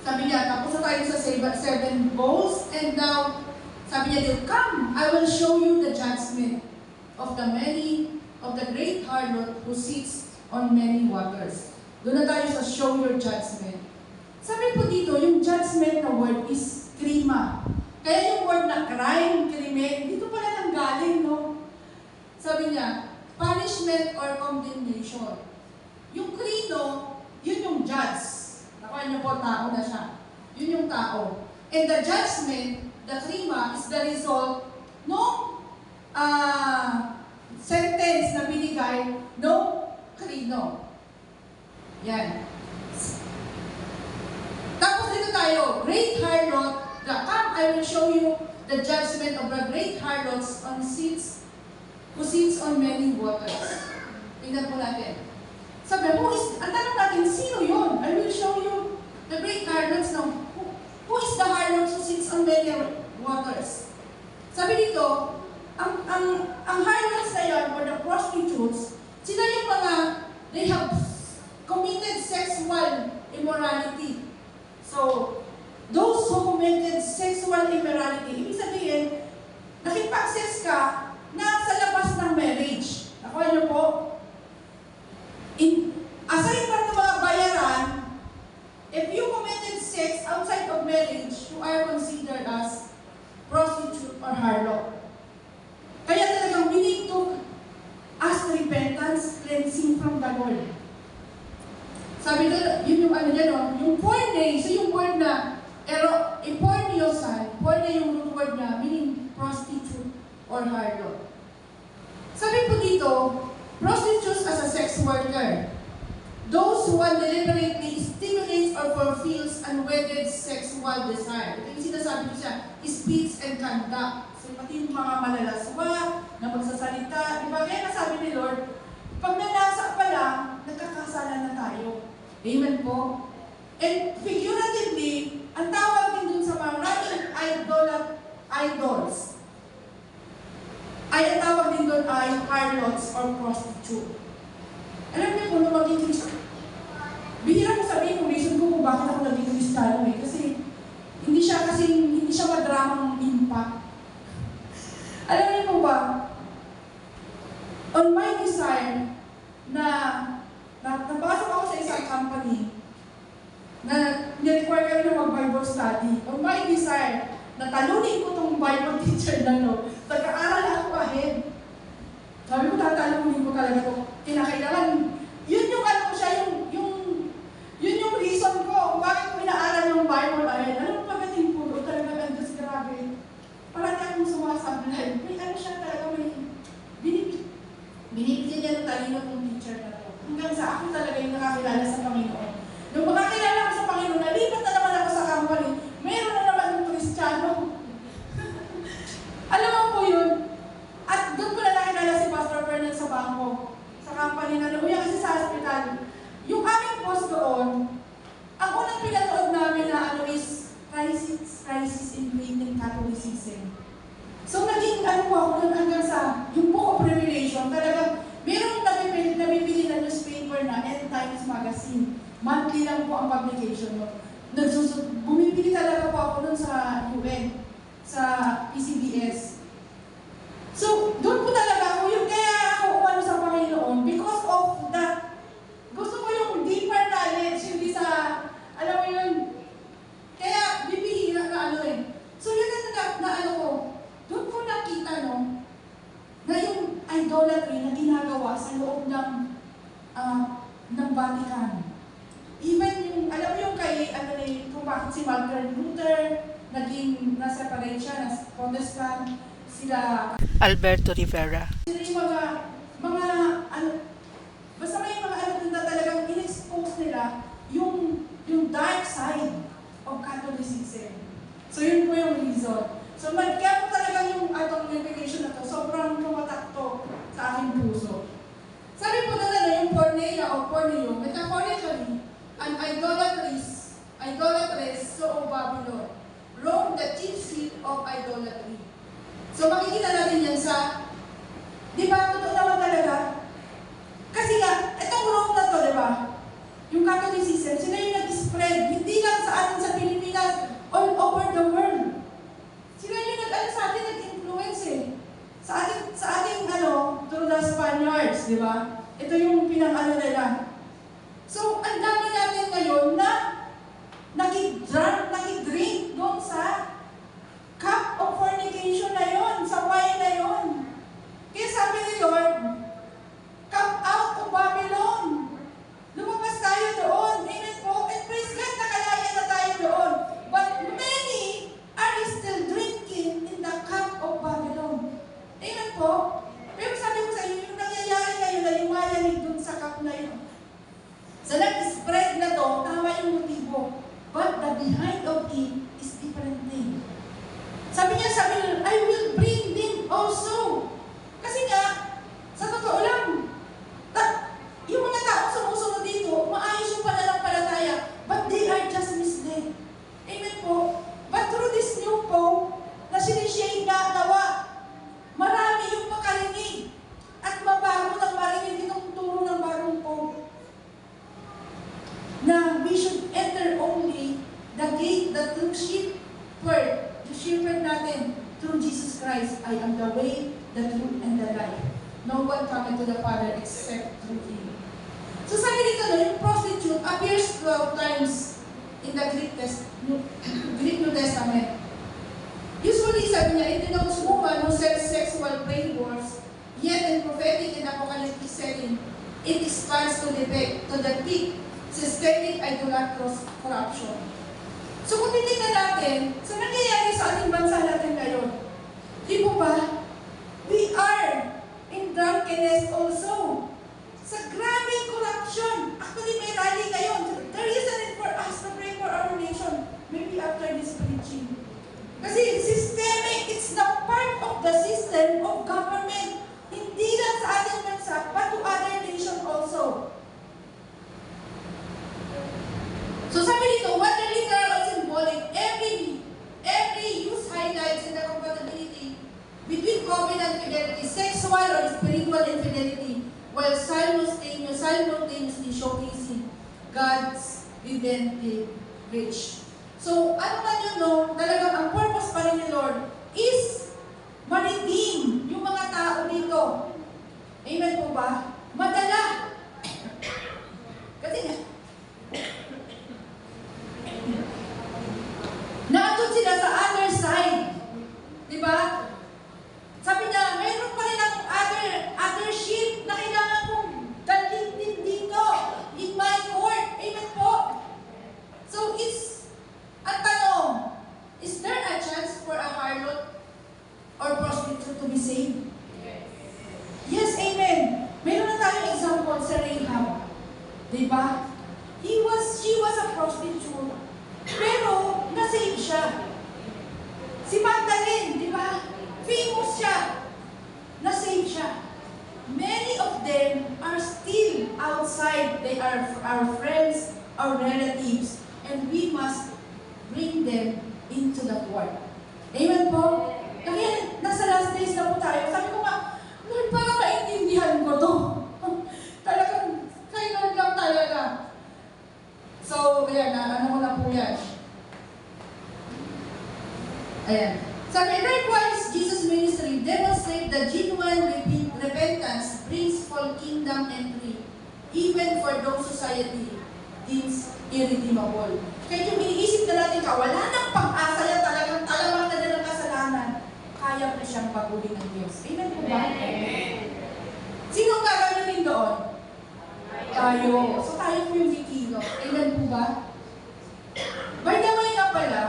Sabi niya, tapos na tayo sa 7 bowls, and now, sabi niya, come, I will show you the judgment of the great harlot who sits on many waters. Doon na tayo sa show your judgment. Sabi po dito, yung judgment na word is krima. Kaya yung word na crime, krimen, dito pala nang galing, no? Sabi niya, punishment or condemnation. Yung krino, yun yung judge. Nakuha niyo po, tao na siya. Yun yung tao. And the judgment, the krima, is the result no sentence na binigay no krino. Yan. Tapos dito tayo, great harlot, come, I will show you the judgment of the great harlots who sits on many waters. Tingnan po natin. Sabi mo, ang tanong natin, sino yun? I will show you the great harlots now. Who is the harlot who sits on many waters? Sabi dito, ang harlots na yan, or the prostitutes, sila yung mga, they have committed sexual immorality. So, those who committed sexual immorality, ibig sabihin, nakipag-sex ka na sa labas ng marriage. Nakuha niyo po? Aside from the mga bayaran, if you committed sex outside of marriage, you are considered as prostitute or harlot. Kaya talagang we need to ask repentance, cleansing from the Lord. Sabi ko, yun yung ano niya, no? Yung porne, so yung word na, porneosan, porne yung root word na, meaning prostitute or harlot. Sabi po dito, prostitutes as a sex worker, those who deliberately stimulates or fulfills unwedded sexual desire. Ito yung sinasabi ko siya, speech and conduct. So pati yung mga malalaswa, na magsasalita, diba? Kaya nasabi ni Lord, pag nanasa pa lang, nagkakasala na tayo. Amen po? And figuratively, ang tawag din dun sa mga running idols, ay ang tawag din doon ay harlots or prostitute. Alam niyo po, nung maging Kristo, bihira ko sabihin kung reason ko kung bakit ako naging Kristano eh. Kasi hindi siya madramang impact. Alam niyo po ba, on my desire na napasok ako sa isang company na ni-require kami na mag-Bible study. On my desire, na talunin ko tong Bible teacher na no, nag-aaral ako ahead. Sabi ko, tatalunin ko talaga ito. Kinakailangan, yun yung ano ko siya, yun yung reason sablay. May ano siya talaga, may binibigyan niya ng talino ng teacher na to. Hanggang sa ako talaga yung nakakilala sa Panginoon. Nung makakilala ko sa Panginoon, nalipat na naman ako sa company. Meron na naman yung Kristiyano. Alam mo po yun? At doon ko na nakilala si Pastor Fernand sa bangko. Sa company na umuya kasi sa hospital. Yung aming boss doon, ang unang pinanood namin na ano is crisis in faith and Catholicism. So naging ano po ako doon hanggang sa yung Book of Revelation, talagang merong nabibili na newspaper na End Times Magazine. Monthly lang po ang publication mo. Bumibili talaga po ako doon sa UN, sa PCBS. So, doon po talaga ako yung kaya ako umano sa Panginoon because of that. Gusto ko yung deeper knowledge, hindi sa, alam mo yun, kaya bibihira na ano eh. So, yun na ano ko, doon ko nakita no, na yung idolatry na ginagawa sa loob ng Vatican. Even yung, alam mo yung kay, ano eh, kung bakit si Martin Luther, naging na-separate siya, na-Protestant, sila, Alberto Rivera. sila yung mga, ano, basta may mga ano doon na talagang in-expose nila yung dark side of Catholicism. So yun po yung reason. So kaya po talaga yung atong revelation na to, sobrang tumatakto sa aking puso. Sabi po na yung porneia o porneo, metaphorically, an idolatress so of Babylon, Rome, the chief seat of idolatry. So makikita natin yan sa, di ba, totoo naman talaga? Kasi nga, itong Rome na to, di ba? Yung Catholicism, sila yung nag-spread, hindi lang sa atin sa Pilipinas, all over the world. Sila yung sa atin nag-influence eh. Sa ating through the Spaniards, di ba? Ito yung pinang-ano nila. So, ang dami natin ngayon na nakidrink doon sa cup of fornication na yon, sa wine na yon. Kaya sabi ni Lord, come out of Babylon. Lumabas tayo doon. Amen po. And praise God, nakalaya na tayo doon. But many are still drinking in the cup of Babylon. Amen po. Pero sabi ko sa inyo, yung nangyayari ngayon na lumayanig doon sa cup na yun. Sa nag-spread na to, tama yung motibo. But the behind of it is different thing. Sabi niya, I will bring them also. Kasi nga, sa totoo lang, yung mga taong sumusunod dito, maayos yung pananampalataya, but they are just misled. Amen po. But through this new pope, na sinishade na nawa, marami yung makarinig at mabago ng marinig itong turo ng bagong pope. Na we should enter only the gate that through shepherd natin through Jesus Christ. I am the way, the truth, and the life. No one cometh to the Father except through Him. So sabi dito na, yung prostitute appears 12 times in the Greek New Testament. Usually, sabi niya, it denotes woman who sells sexual favors, yet in prophetic and apocalyptic setting, it expands to depict systemic idolatrous corruption. So kung titignan natin, sa nangyayari sa ating bansa natin ngayon, di po ba, we are in drunkenness also. Sa grabing corruption. Actually, may rally ngayon. There is a need for us to pray for our nation. Maybe after this preaching. Kasi systemic, it's now part of the system of government. Hindi lang sa ating bansa, but to other nation also. So sabi dito, whether literal or symbolic, every use highlights in the compatibility between covenant fidelity, sexual or spiritual infidelity, while simultaneously showcasing God's redemptive reach. So, ano man yun, no? Talagang ang purpose pa rin ni Lord is ma-redeem yung mga tao dito. Amen po ba? Madala. Kasi nga, naandun sila sa other side. Diba? Sabi niya, mayroon pa rin akong other sheep na kailangan kong dalhin din dito in my court. Amen po? So, ang tanong, is there a chance for a harlot or prostitute a prostitute, pero nasave siya. Si Magdalene, di ba? Famous siya. Nasave siya. Many of them are still outside. They are our friends, our relatives, and we must bring them into the fold. Amen po? Kaya nasa last days na po tayo. Sabi ko nga, Lord, parang maintindihan ko to. Talagang, kay Lord lang talaga. So, ayan, ano ko na po yan. Ayan. Sabi, likewise, Jesus' ministry demonstrate that genuine repentance brings full kingdom entry, even for those society deems irredeemable. Kaya yung iniisip na natin ka, wala nang pag-asa yan, talagang talamang na ng kasalanan, kaya pa siyang paguli ng Diyos. Amen po ba? Sino ang gagawin doon? Tayo. So tayo po yung kikilo. Amen po ba? By the way nga pala,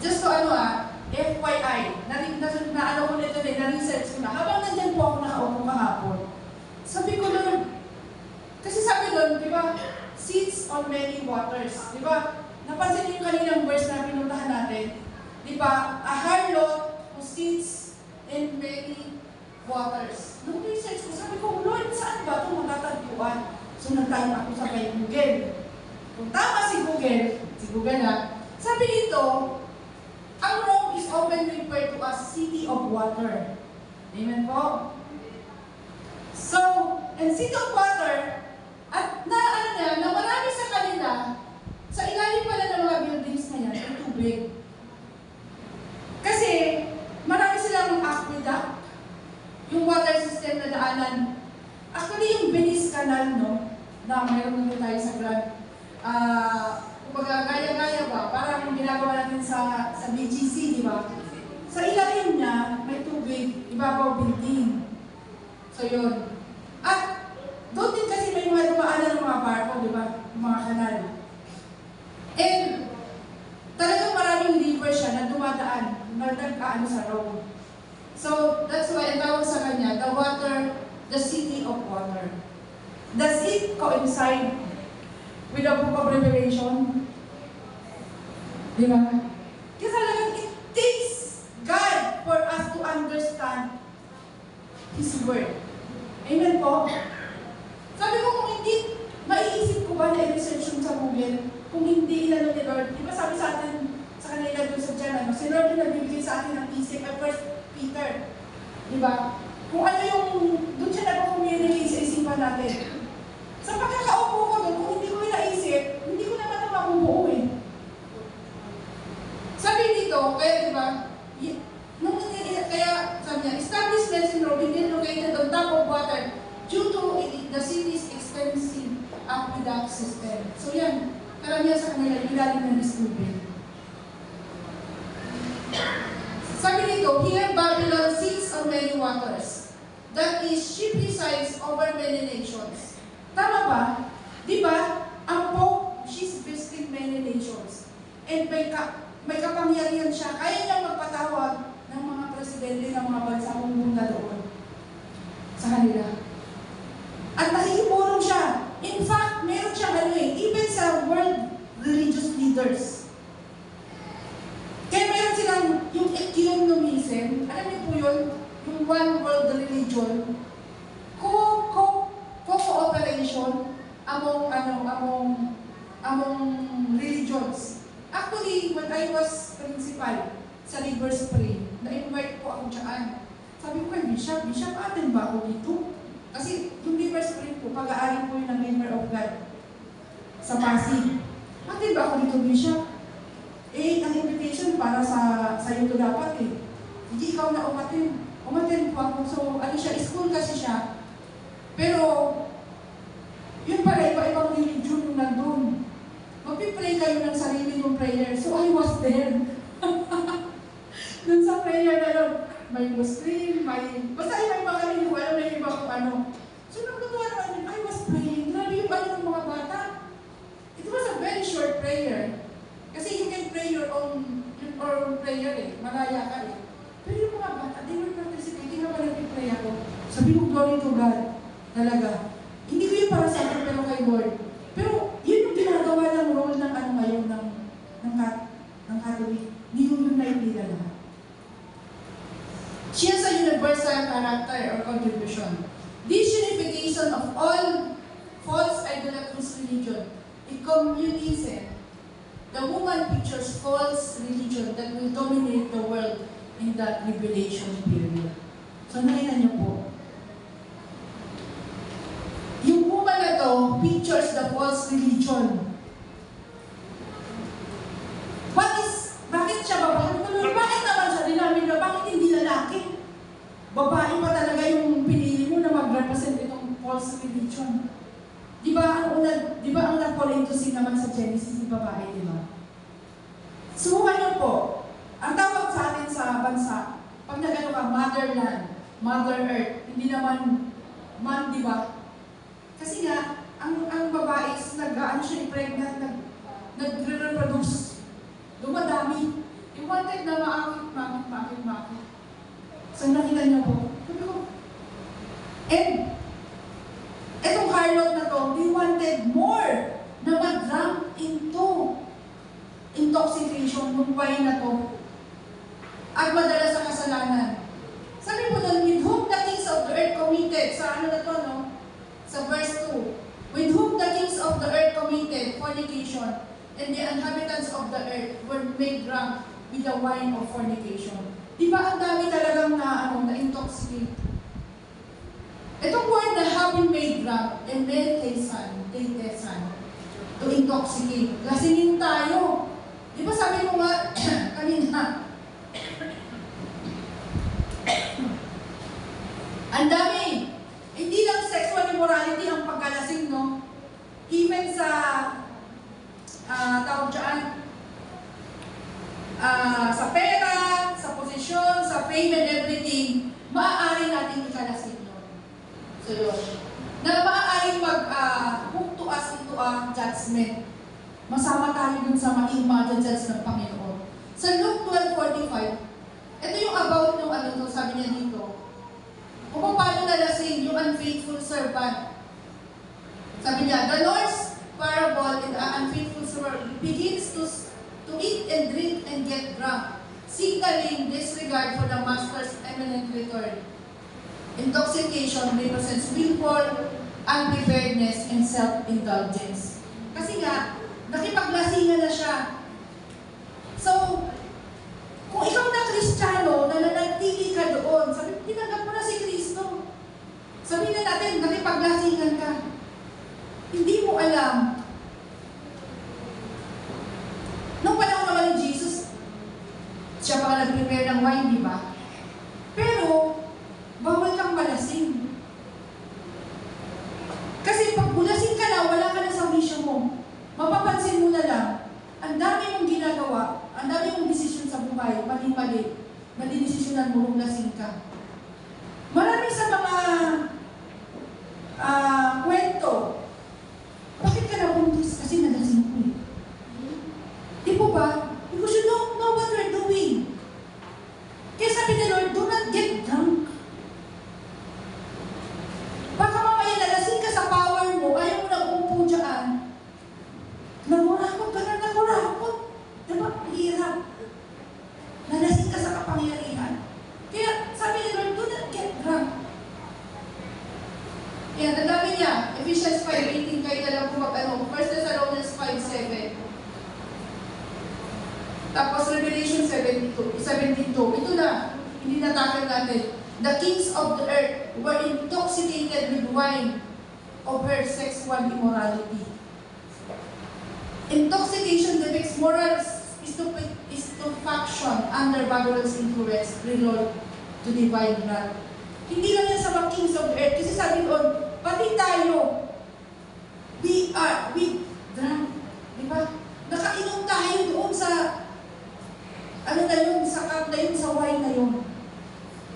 just to FYI, na ko nito din, na-research ko na. Habang nandyan po ako nakaupo kahapon, sabi ko Lord, kasi sabi doon, di ba, sits on many waters. Di ba? Napansin yung kaninang verse na pinuntahan natin. Di ba? A harlot who sits in many waters. Nung research ko, sabi ko, Lord, saan ba ito matatagpuan? So nagtayo ako sa kay Google. Kung tama si Google na, sabi dito, ang Rome is often referred to as city of water. Amen po? So, and city of water, at na marami sa kanila, sa ilalim pala ng mga buildings na yan, ay tubig. Kasi, marami silang aqueduct, yung water system na daanan. Actually, yung Venice Canal, no, na mayroon nito tayo sa Grand, kumbaga, gaya-gaya ba? Parang ginagawa natin sa BGC, di ba? Sa ilalim niya, may tubig, ibabaw building. So, yun. At, doon din kasi may mga dumaanan ng mga barko, di ba? Mga kanal. And, talagang maraming river siya na dumadaan, nagkaano sa road. So, that's why, ang tawag sa kanya, the water, the city of water. Does it coincide with the book of Revelation? Di ba? Kasi talagang it takes God for us to understand His Word. Amen po? Sabi ko kung hindi, maiisip ko ba na i-research yung sa Google kung hindi inano ni Lord? Di ba sabi sa atin, sa kanila doon sa dyan, si Lord yung nagbibigay sa atin ng isip at First Peter. Di ba? Kung ano yung, doon siya nagpo-communicate sa isipan natin. Sa pagkakaupo ko doon, kung hindi ko naisip, hindi ko naman ito mabubuo eh. Sabi dito, kaya di ba, kaya sabi niya, establishments in Rome been located on top of water due to the city's extensive aqueduct system. So yan, karamihan sa kanila, ilalim ng tubig. Sabi dito, here Babylon sits on many waters. That is, she presides over many nations. Tama ba? Di ba? Ang Pope, she's visiting many nations. And may kapangyarihan siya. Kaya niyang magpatawag ng mga presidente ng mga bansa kung punta doon sa kanila. At nakikipulong siya. In fact, meron siyang even sa world religious leaders. Kaya meron silang yung ecumenism, alam niyo po yun, yung one world religion, cooperation among religions. Actually, when I was principal sa River Spring, na-invite po ako dyan. Sabi ko kay Bishop, atin ba ako dito? Kasi yung River Spring po, pag-aari po yun ng River of God sa Pasig. Atin ba ako dito, Bishop? Ang invitation para sa iyo to dapat eh. Hindi ikaw na umatin. Umatin po ako. So, school kasi siya. Pero, yun pala, iba-ibang religion yung nandun. Magpipray kayo ng sarili yung prayer. So, I was there. Dun sa prayer na yun, may Muslim, basta may mga religion, alam na yung iba kung ano. So, nagtutuwa naman yun, I was praying. Grabe yung ng mga bata. It was a very short prayer. Kasi you can pray your own prayer eh, malaya ka eh. Pero yung mga bata, they were participating na nag-pray ako. Sabi ko, glory to God. Talaga. Hindi ko yun para sa akin, pero kay Lord. Pero yun yung ginagawa character or contribution. This unification of all false idolatrous religion, communism, the woman pictures false religion that will dominate the world in that Revelation period. So nakita niyo po, yung woman na to pictures the false religion. Bakit siya babae? Bakit naman siya dinamin na? Bakit hindi lalaki? Babae pa talaga yung pinili mo na mag-represent itong false religion. Di ba ang nag-fall into sin naman sa Genesis, yung babae, di ba? Subukan niyo po, ang tawag sa atin sa bansa, pag nagano ka, motherland, Mother Earth, hindi naman man, di ba? Kasi nga, ang babae is siya i-pregnant, nag-reproduce. Dumadami. You wanted na maakit. So nakita niyo po. Sabi ko, and etong harlot na to, they wanted more na mag-drunk into intoxication ng wine na to at madala sa kasalanan. Sabi po doon, with whom the kings of the earth committed, sa ano na to, no? Sa verse 2, with whom the kings of the earth committed fornication, and the inhabitants of the earth were made drunk with the wine of fornication. Di ba ang dami talagang na-intoxicate? Itong word na have been made drunk, and meditation, to intoxicate. Lasingin tayo. Di ba sabi ko nga, kanina, ang dami. Hindi lang sexual immorality ang pagkalasing, no? Even sa tawag dyan, sa pera, sa posisyon, sa fame and everything, maaari natin ikalasing yun. So yun. Na maaaring hook to us into a judgment. Masama tayo dun sa ma-judge ng Panginoon. Sa Luke 12:45, ito yung about yung sabi niya dito. Kung paano nalasing yung unfaithful servant. Sabi niya, the Lord's parable in the unfaithful servant begins to eat and drink and get drunk, signaling disregard for the master's imminent return. Intoxication represents willful unpreparedness and self-indulgence. Kasi nga, nakipaglasingan na siya. So, kung ikaw na Kristiyano, nananatili ka doon, sabi, tinanggap mo na si Kristo. Sabihin na natin, nakipaglasingan ka. Hindi mo alam. Nung panahon naman ni Jesus, siya pa nag-prepare ng wine, di ba? Pero, bawal kang malasing. Kasi pag bulasing ka na, wala ka na sa mission mo. Mapapansin mo na lang, ang dami mong ginagawa, ang dami mong desisyon sa buhay, mali-mali, madidesisyonan mo nung lasing ka. Marami sa mga kwento, bakit ka nabuntis? Kasi nalasing ko eh. Di po ba? Because you don't know what you're doing. Kaya sabi ni Lord, do not get drunk. Baka mamaya nalasing ka sa power mo, ayaw mo na umupo dyan. Nakurakot ka na nakurakot. Diba? Hirap. Nalasing ka sa kapangyarihan. Kaya sabi ni Lord, do not get drunk. Kaya nagdami niya, Ephesians 5:18, kayo na lang po 1 Thessalonians 5:7. Tapos Revelation 17:2. Ito na, hindi natakal natin. The kings of the earth were intoxicated with wine of her sexual immorality. Intoxication depicts moral stupefaction under Babylon's influence, resort to divine wrath. Hindi lang yan sa mga kings of the earth. Kasi sabi doon, pati tayo, we drunk. Di ba? Nakainom tayo doon sa sa cup na yun, sa wine na yun.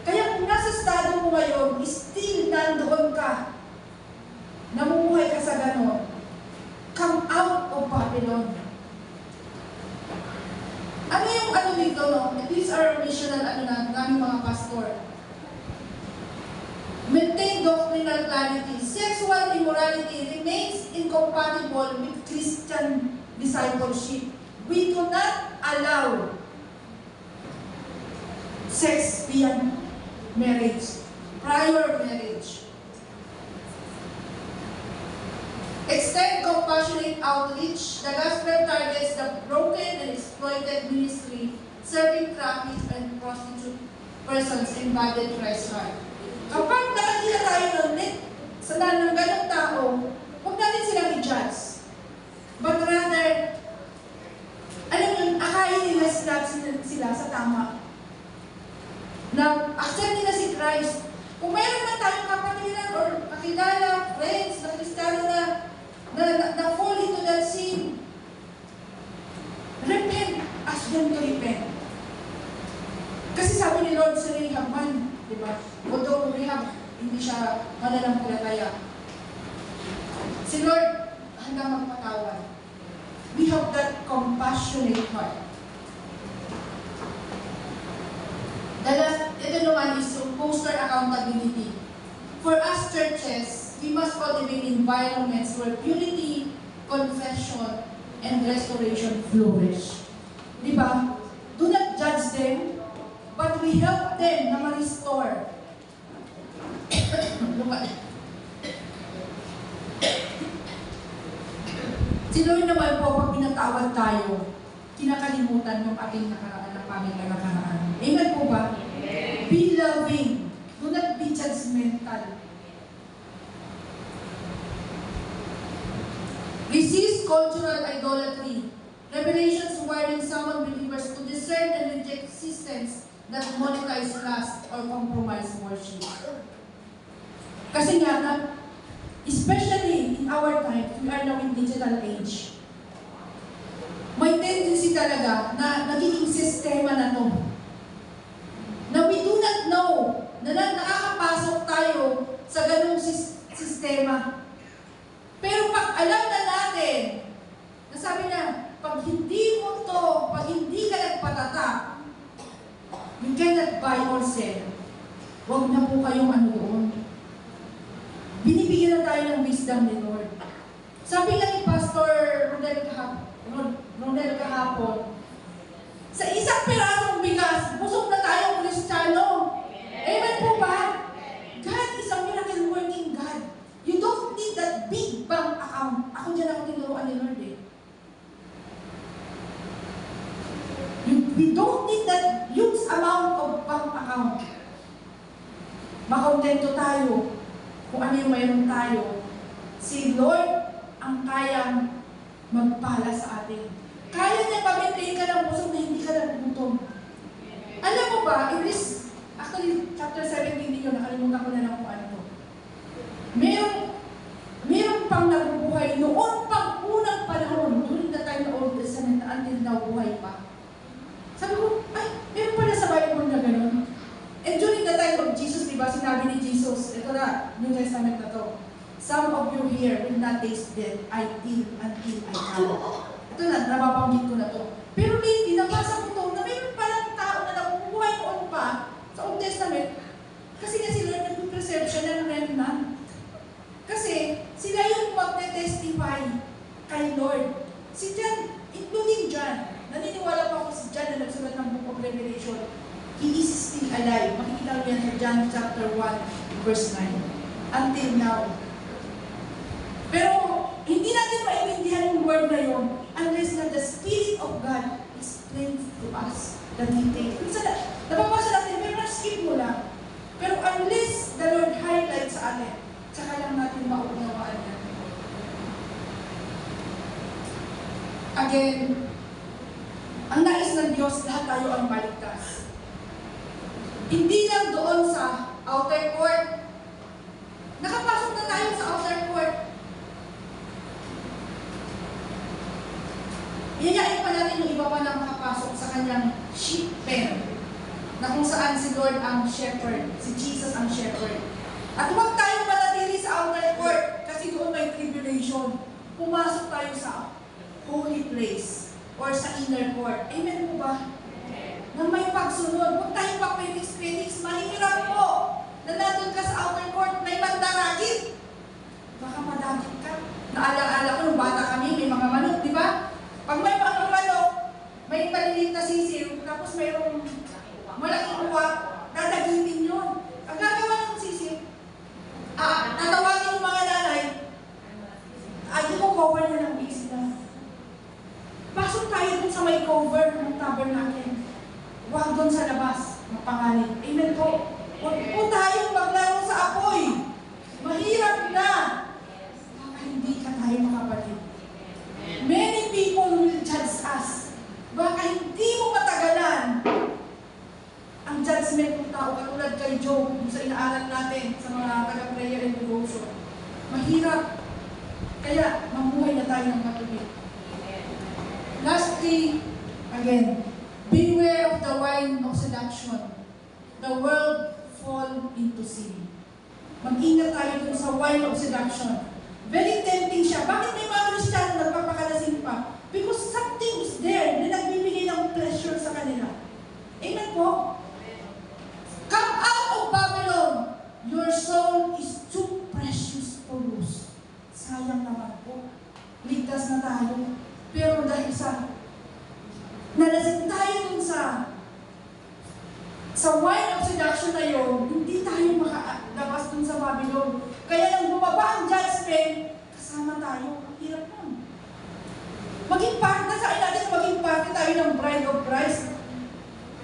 Kaya kung nasa estado mo ngayon, still nandoon ka, namumuhay ka sa ganon, come out of Babylon. Ano yung dito, no? These are missional, naming mga pastor. Maintain doctrinal clarity. Sexual immorality remains incompatible with Christian discipleship. We do not allow sex beyond marriage. prior marriage. Extend compassionate outreach. The gospel targets the broken and exploited ministry, serving traffic and prostitute persons embodied Christ's heart. Kapag nakakita tayo ng ganong tao, huwag natin silang i-judge. But rather, alam yun, akayin nila sila sa tama. Na accept nila si Christ. Kung mayroon man tayong kapatiran or kakilala, friends, na Kristiyano na fall into that sin, repent. Ask them to repent. Kasi sabi ni Lord sa Rahab man, di ba? Although Rahab, hindi siya mananampalataya. Si Lord, handa magpatawad. We have that compassionate heart. The last, ito naman is foster accountability. For us churches, we must cultivate environments where purity, confession, and restoration flourish. Di ba? Do not judge them, but we help them na ma-restore. Si Lord naman po, pag pinatawad tayo, kinakalimutan yung ating nakaraan ng pamilya nakaraan. Amen po ba? Be loving. Do not be judgmental. Resist cultural idolatry. Revelations warning some unbelievers to discern and reject systems that monetize lust or compromise worship. Kasi nga, especially in our time, we are now in digital age. May tendency talaga na nagiging sistema na to. Na we do not know na nakakapasok tayo sa ganung sistema. Pero pag alam na natin, na sabi na, pag hindi mo to, pag hindi ka nagpatatak, you cannot buy or sell. Huwag na po kayong ano doon. Binibigyan na tayo ng wisdom ni Lord. Sabi nga ni Pastor Ronel kahapon, sa isang pirasong bigas, busog na tayong Kristiyano. Amen po ba? God is a miracle working God. You don't need that big bank account. Ako dyan ako tinuruan ni Lord eh. We don't need that huge amount of bank account. Makontento tayo kung ano yung mayroon tayo. Si Lord ang kayang magpala sa atin. Kaya niya pag-maintain ka ng busog na hindi ka nagugutom. Alam mo ba, in this, actually, chapter 17 din yun, nakalimutan ko na lang kung ano to. Meron pang nabubuhay noon pang unang panahon, during the time ng Old Testament, until now, buhay pa. Sabi ko, ay, meron pala sa Bible na gano'n. And during the time of Jesus, diba, sinabi ni Jesus, ito na, New Testament na to, some of you here will not taste death until I come. Ito na, nababanggit ko na to. Pero lately, nabasa ko to, na mayroon palang tao na nabubuhay noon pa sa Old Testament, kasi nga sila nag-preserve siya ng remnant. Kasi sila yung magte-testify kay Lord. Si John, including John, naniniwala pa ako si John na nagsulat ng Book of Revelation. He is still alive. Makikita mo yan sa John chapter 1, verse 9. Until now. Pero hindi natin maintindihan yung word na yun unless na the Spirit of God explains to us the details. Nababasa natin, pero na-skip mo lang. Pero unless the Lord highlights sa atin, tsaka lang natin maunawaan yan. Again, ang nais ng Diyos, lahat tayo ang maligtas. Hindi lang doon sa outer court. Nakapasok na tayo sa outer court. Iyayain pa natin yung iba pa na makapasok sa kanyang sheep pen, na kung saan si Lord ang shepherd, si Jesus ang shepherd. At huwag tayong manatili sa outer court kasi doon may tribulation. Pumasok tayo sa holy place or sa inner court. Amen po ba? Na may pagsunod. Huwag tayong pa-Felix, mahirap po na nandun ka sa outer court, may mandaragit. Baka madagit ka. Naalaala ko nung bata kami, may mga manok, di ba? Pag may mga manok, may maliliit na sisiw, tapos mayroong malaking uwak, dadagitin yun. Ang gagawa ng sisiw, Pasok tayo dun sa may cover ng tabernacle. Huwag dun sa labas, mapanganib. Amen po. Huwag po tayong maglaro sa apoy. Mahirap na. Baka hindi ka tayo makapatid. Many people will judge us. Baka hindi mo matagalan ang judgment ng tao, katulad kay Job, sa inaaral natin sa mga taga-prayer and devotion. Mahirap. Kaya, mamuhay na tayo ng matuloy. Lastly, again, beware of the wine of seduction. The world fall into sin. Mag-ingat tayo dun sa wine of seduction. Very tempting siya. Bakit may mga Kristiyano nagpapakalasing pa? Because something is there na nagbibigay ng pleasure sa kanila. Amen po? Come out of Babylon. Your soul is too precious to lose. Sayang naman po. Ligtas na tayo. Pero dahil sa nalasing tayo dun sa wine of seduction na yun, hindi tayo makalabas dun sa Babylon. Kaya nang bumaba ang judgment, kasama tayo. Ang hirap nun. Maging part na sa akin natin, maging parte tayo ng bride of Christ.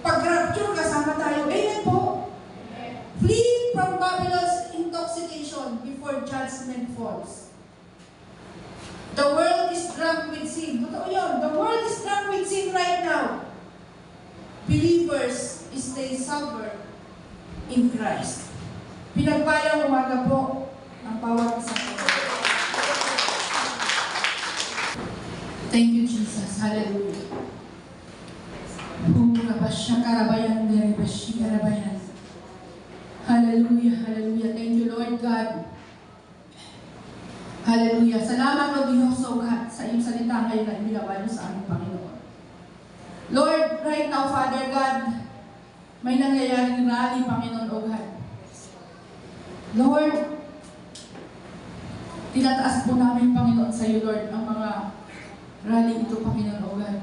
Pag-rapture, kasama tayo. Amen po. Flee from Babylon's intoxication before judgment falls. The world is drunk with sin. Totoo yun. The world is drunk with sin right now. Believers stay sober in Christ. Pinagpalang umaga po ang bawat isa. Thank you, Jesus. Hallelujah. Hallelujah, hallelujah. Thank you, Lord God. Hallelujah. Salamat, Lord Diyos, O God, sa iyong salita ngayon na ibinawa niyo sa aming Panginoon. Lord, right now, Father God, may nangyayaring rally, Panginoon, O God. Lord, tinataas po namin, Panginoon, sa iyo, Lord, ang mga rally ito, Panginoon, O God.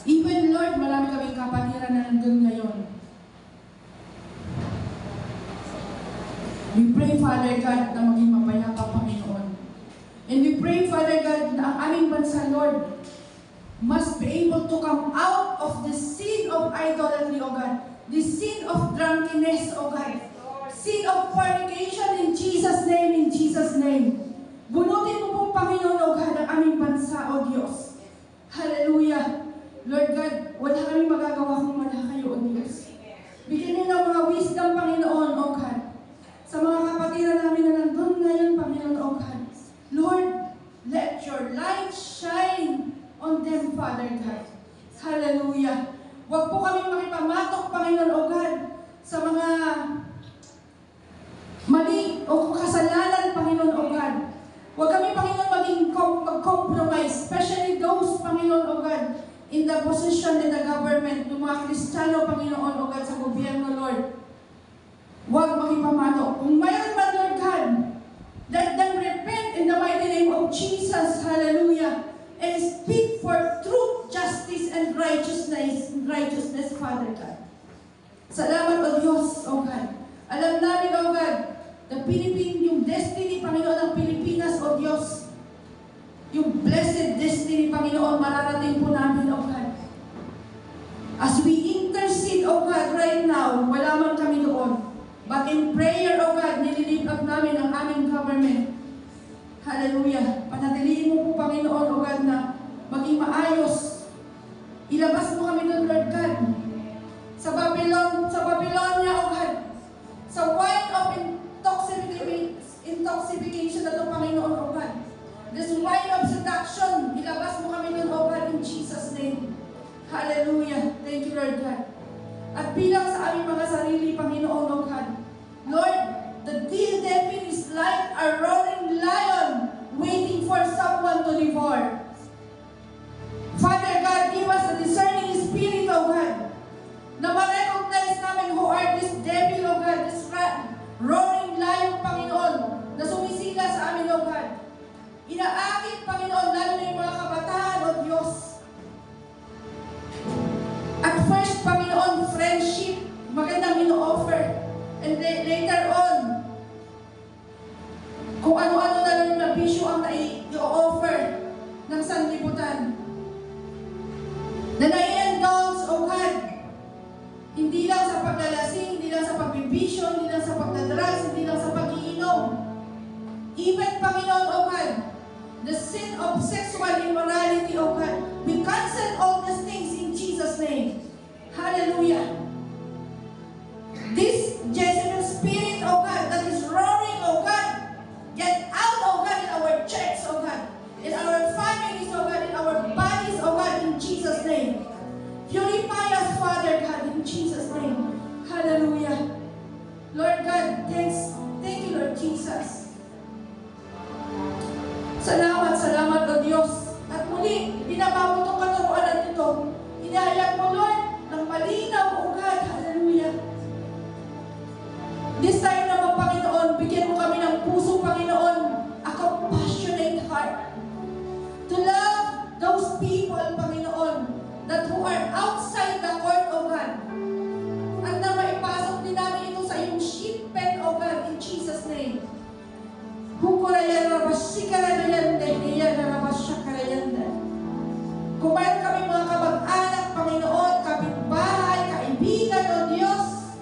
Even, Lord, marami kaming kapatiran na nandun ngayon. We pray, Father God, na maging mapayapa, Panginoon. And we pray, Father God, na ang aming bansa, Lord, must be able to come out of the sin of idolatry, O God. The sin of drunkenness, O God. Sin of fornication in Jesus' name, in Jesus' name. Bunutin mo po, Panginoon, O God, ang aming bansa, O Diyos. Hallelujah. Lord God, wala kami magagawa kung wala kayo, O Diyos. Bigyan niyo ng mga wisdom, Panginoon, O God. Sa mga kapatiran namin na nandun ngayon, Panginoon, O God. Lord, let your light shine on them, Father God. Hallelujah. Huwag po kami makipamatok, Panginoon, O God, sa mga mali o kasalanan, Panginoon, O God. Huwag kami, Panginoon, mag-compromise, especially those, Panginoon, O God, in the position in the government, ng mga Kristiyano, Panginoon, O God, sa gobyerno, Lord. Huwag makipamatok. Kung mayroon man, Lord God, let them repent in the mighty name of Jesus. Hallelujah. And speak for truth, justice, and righteousness, Father God. Salamat, O Diyos, O God. Alam namin, O God, yung destiny, Panginoon, ng Pilipinas, O Diyos. Yung blessed destiny, Panginoon, mararating po namin, O God. As we intercede, O God, right now, wala man kami doon. But in prayer, O God, nililift up namin ang aming government. Hallelujah. Panatilihin mo po, Panginoon, O God, na maging maayos. Ilabas mo kami doon, Lord God. Sa Babylonia, O God. Sa wine of intoxication na ito, Panginoon, O God. This wine of seduction, ilabas mo kami doon, O God, in Jesus' name. Hallelujah. Thank you, Lord God. At bilang sa aming mga sarili, Panginoon, O God, Lord, the devil is like a roaring lion waiting for someone to devour. Father God, give us a discerning spirit, O God, na ma-recognize namin who are this devil, O God, this roaring lion, Panginoon, na sumisila sa amin, O God. Inaakit, Panginoon, lalo na yung mga kabataan, O Diyos. At first, Panginoon, friendship, magandang ino-offer. And then, later on, kung pagbibisyo, hindi lang sa pagdadrugs, hindi lang sa pag-iinom. Even, Panginoon, O God, the sin of sexual immorality, O God, we cancel all these things in Jesus' name. Hallelujah. This Jezebel spirit, O God, that is roaring, O God, get out, O God, in our church, O God, in our families, O God, in our bodies, O God, in Jesus' name. Purify us, Father God, in Jesus' name. Hallelujah. Lord God, thank you, Lord Jesus. Salamat, O Diyos. At muli, binabago itong katuruan at ito. Inahayag mo, Lord, ng malinaw, O God. Hallelujah. This time naman, Panginoon, bigyan mo kami ng puso, Panginoon, a compassionate heart. To love those people, Panginoon, that who are outside the court, O God. At na maipasok din namin ito sa iyong sheep pen, O God, in Jesus' name. Kung mayroon kami mga kamag-anak, Panginoon, kapitbahay, kaibigan, O Diyos,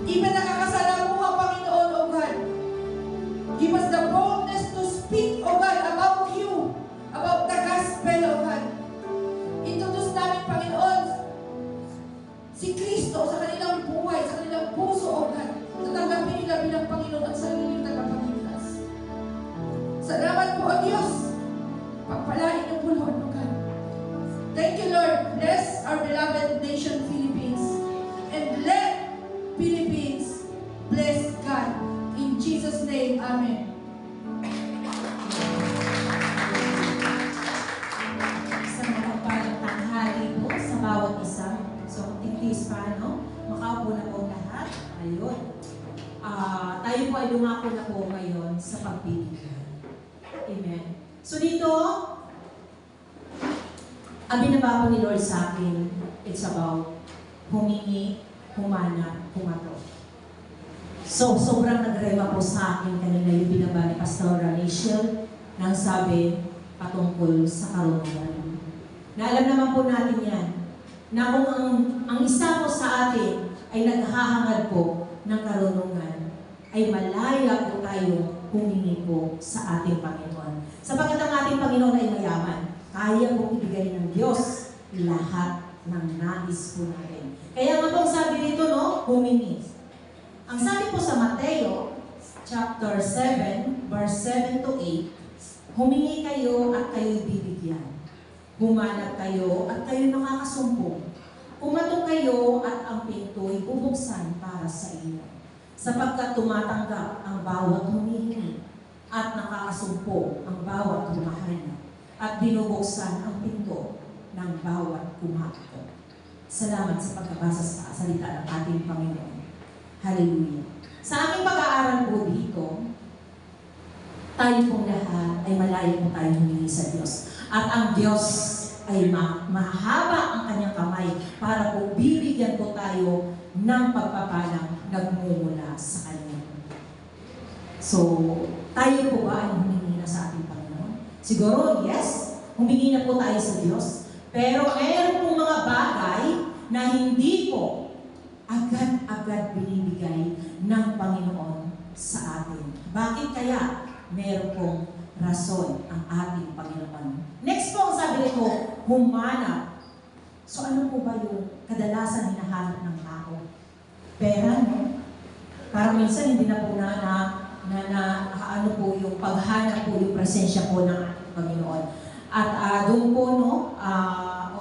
even nakakasalamuha, Panginoon, O God, give us the boldness to speak, O God, about you, about the gospel, O God. Introduce namin, Panginoon, si Kristo sa kanilang buhay, sa kanilang puso, O God. Tatanggapin nila bilang Panginoon at sariling tagapagligtas. Salamat po, O Diyos. Pagpalain niyo po, Lord, O God. Thank you, Lord. Bless our beloved nation, Philippines. And let Philippines bless God. In Jesus' name, Amen. Sa mapagpalang tanghali po sa bawat isa. So, tigtis pa, no? Makaupo na po lahat. Ayun. Tayo po ay lumako na po ngayon sa pagbibigay. Amen. So dito, ang binabago ni Lord sa akin, it's about humingi, humana, humato. So, sobrang nagrema po sa akin kanina yung binaba ni Pastor Rachel nang sabi patungkol sa karunungan. Na alam naman po natin yan, na kung ang isa po sa atin ay naghahangad po ng karunungan, ay malaya po tayo humingi po sa ating Panginoon. Sapagkat ang ating Panginoon ay mayaman, kaya pong ibigay ng Diyos lahat ng nais po natin. Kaya nga pong sabi dito, no, humingi. Ang sabi po sa Mateo, chapter 7, verse 7 to 8, humingi kayo at kayo'y bibigyan. Humanap kayo at kayo nakakasumpong. Pumatok kayo at ang pinto'y bubuksan para sa inyo. Sapagkat tumatanggap ang bawat humihingi at nakakasumpo ang bawat humahanap at binubuksan ang pinto ng bawat kumakot. Salamat sa pagkabasa sa salita ng ating Panginoon. Hallelujah. Sa aking pag-aaral po dito, tayo pong lahat ay malaya po tayo humingi sa Diyos. At ang Diyos ay mahaba ang kanyang kamay para po bibigyan po tayo ng pagpapalang nagmumula sa Kanya. So, tayo po ba ay humingi na sa ating Panginoon? Siguro, yes, humingi na po tayo sa Diyos. Pero mayroon pong mga bagay na hindi po agad-agad binibigay ng Panginoon sa atin. Bakit kaya? Meron pong rason ang ating Panginoon. Next po, ang sabi nito, humanap. So ano po ba yung kadalasan hinahanap ng tao? Pera, no? Parang minsan hindi na po ano po yung paghanap po yung presensya po ng ating Panginoon. At doon po, no,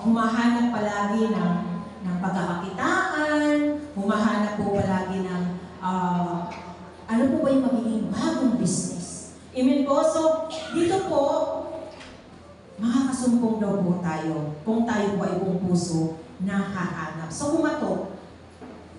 humahanap palagi ng pagkakakitaan, humahanap po palagi ng ano po ba yung magiging bagong business. Amen po. So, dito po, makakasumpong daw po tayo kung tayo po ay buong puso na hahanap. So, kumatok.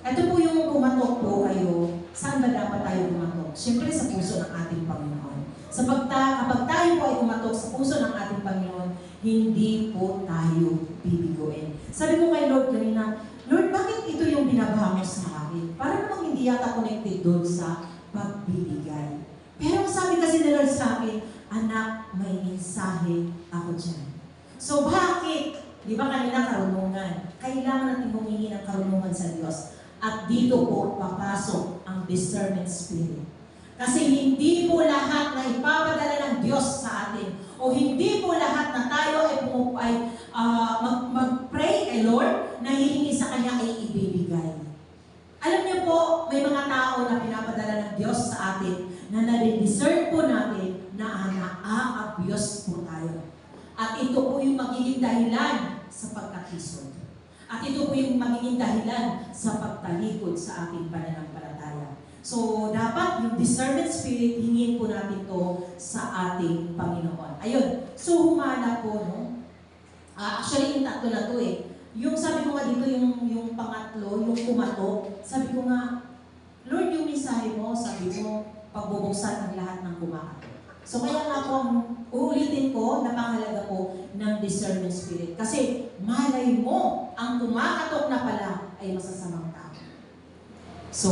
Ito po yung kumatok po kayo. Saan ba dapat tayo kumatok? Siyempre sa puso ng ating Panginoon. Kapag tayo po ay kumatok sa puso ng ating Panginoon, hindi po tayo bibiguin. Sabi ko kay Lord kanina, Lord, bakit ito yung binabaha mo sa akin? Para namang hindi yata connected doon sa pagbibigay. Pero sabi kasi ni Lord sa akin, anak, may mensahe ako dyan. So bakit? Di ba kanina karunungan? Kailangan natin humingi ng karunungan sa Diyos. At dito po papasok ang discernment spirit. Kasi hindi po lahat na ipapadala ng Diyos sa atin o hindi po lahat na tayo ay mag-pray kay Lord na hihingi sa Kanya ay ibibigay. Alam niyo po, may mga tao na pinapadala ng Diyos sa atin na nare-discern po natin na naa-abuse po tayo. At ito po yung magiging dahilan sa pagkakisod. At ito po yung magiging dahilan sa pagtalikod sa ating pananampalataya. So, dapat yung discernment spirit, hingin po natin to sa ating Panginoon. Ayun. So, humana po, no? Actually, yung tatlo na to eh. Yung sabi ko nga dito, yung pangatlo, yung kumato, sabi ko nga, Lord, yung mensahe mo, sabi mo, pagbubuksan ang lahat ng kumakato. So, kaya nga po, uulitin ko, napangalaga po ng discernment spirit. Kasi, malay mo, ang kumakatok na pala ay masasamang tao. So,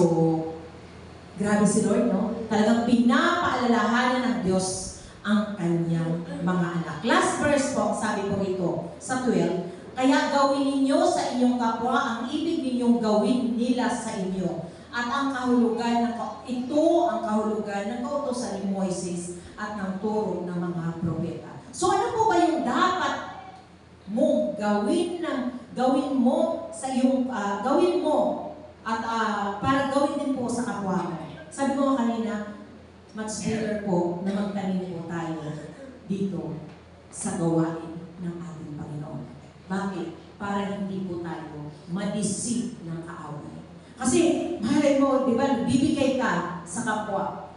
grabe si Lord, no? Talagang pinapaalalahanan ng Diyos ang kanyang mga anak. Last verse po, sabi po ito, sa 12, kaya gawin ninyo sa inyong kapwa ang ibig ninyong gawin nila sa inyo. At ang kahulugan ito ang kahulugan ng kautusan ni Moises at ng turo ng mga propeta. So ano po ba yung dapat mong gawin mo sa iyong gawin mo at para gawin din po sa kapwa mo? Sabi ko kanina, much better po na magtanim po tayo dito sa gawain ng ating Panginoon. Bakit? Para hindi po tayo ma-deceive ng kaaway. Kasi, malay mo, di ba, bibigay ka sa kapwa.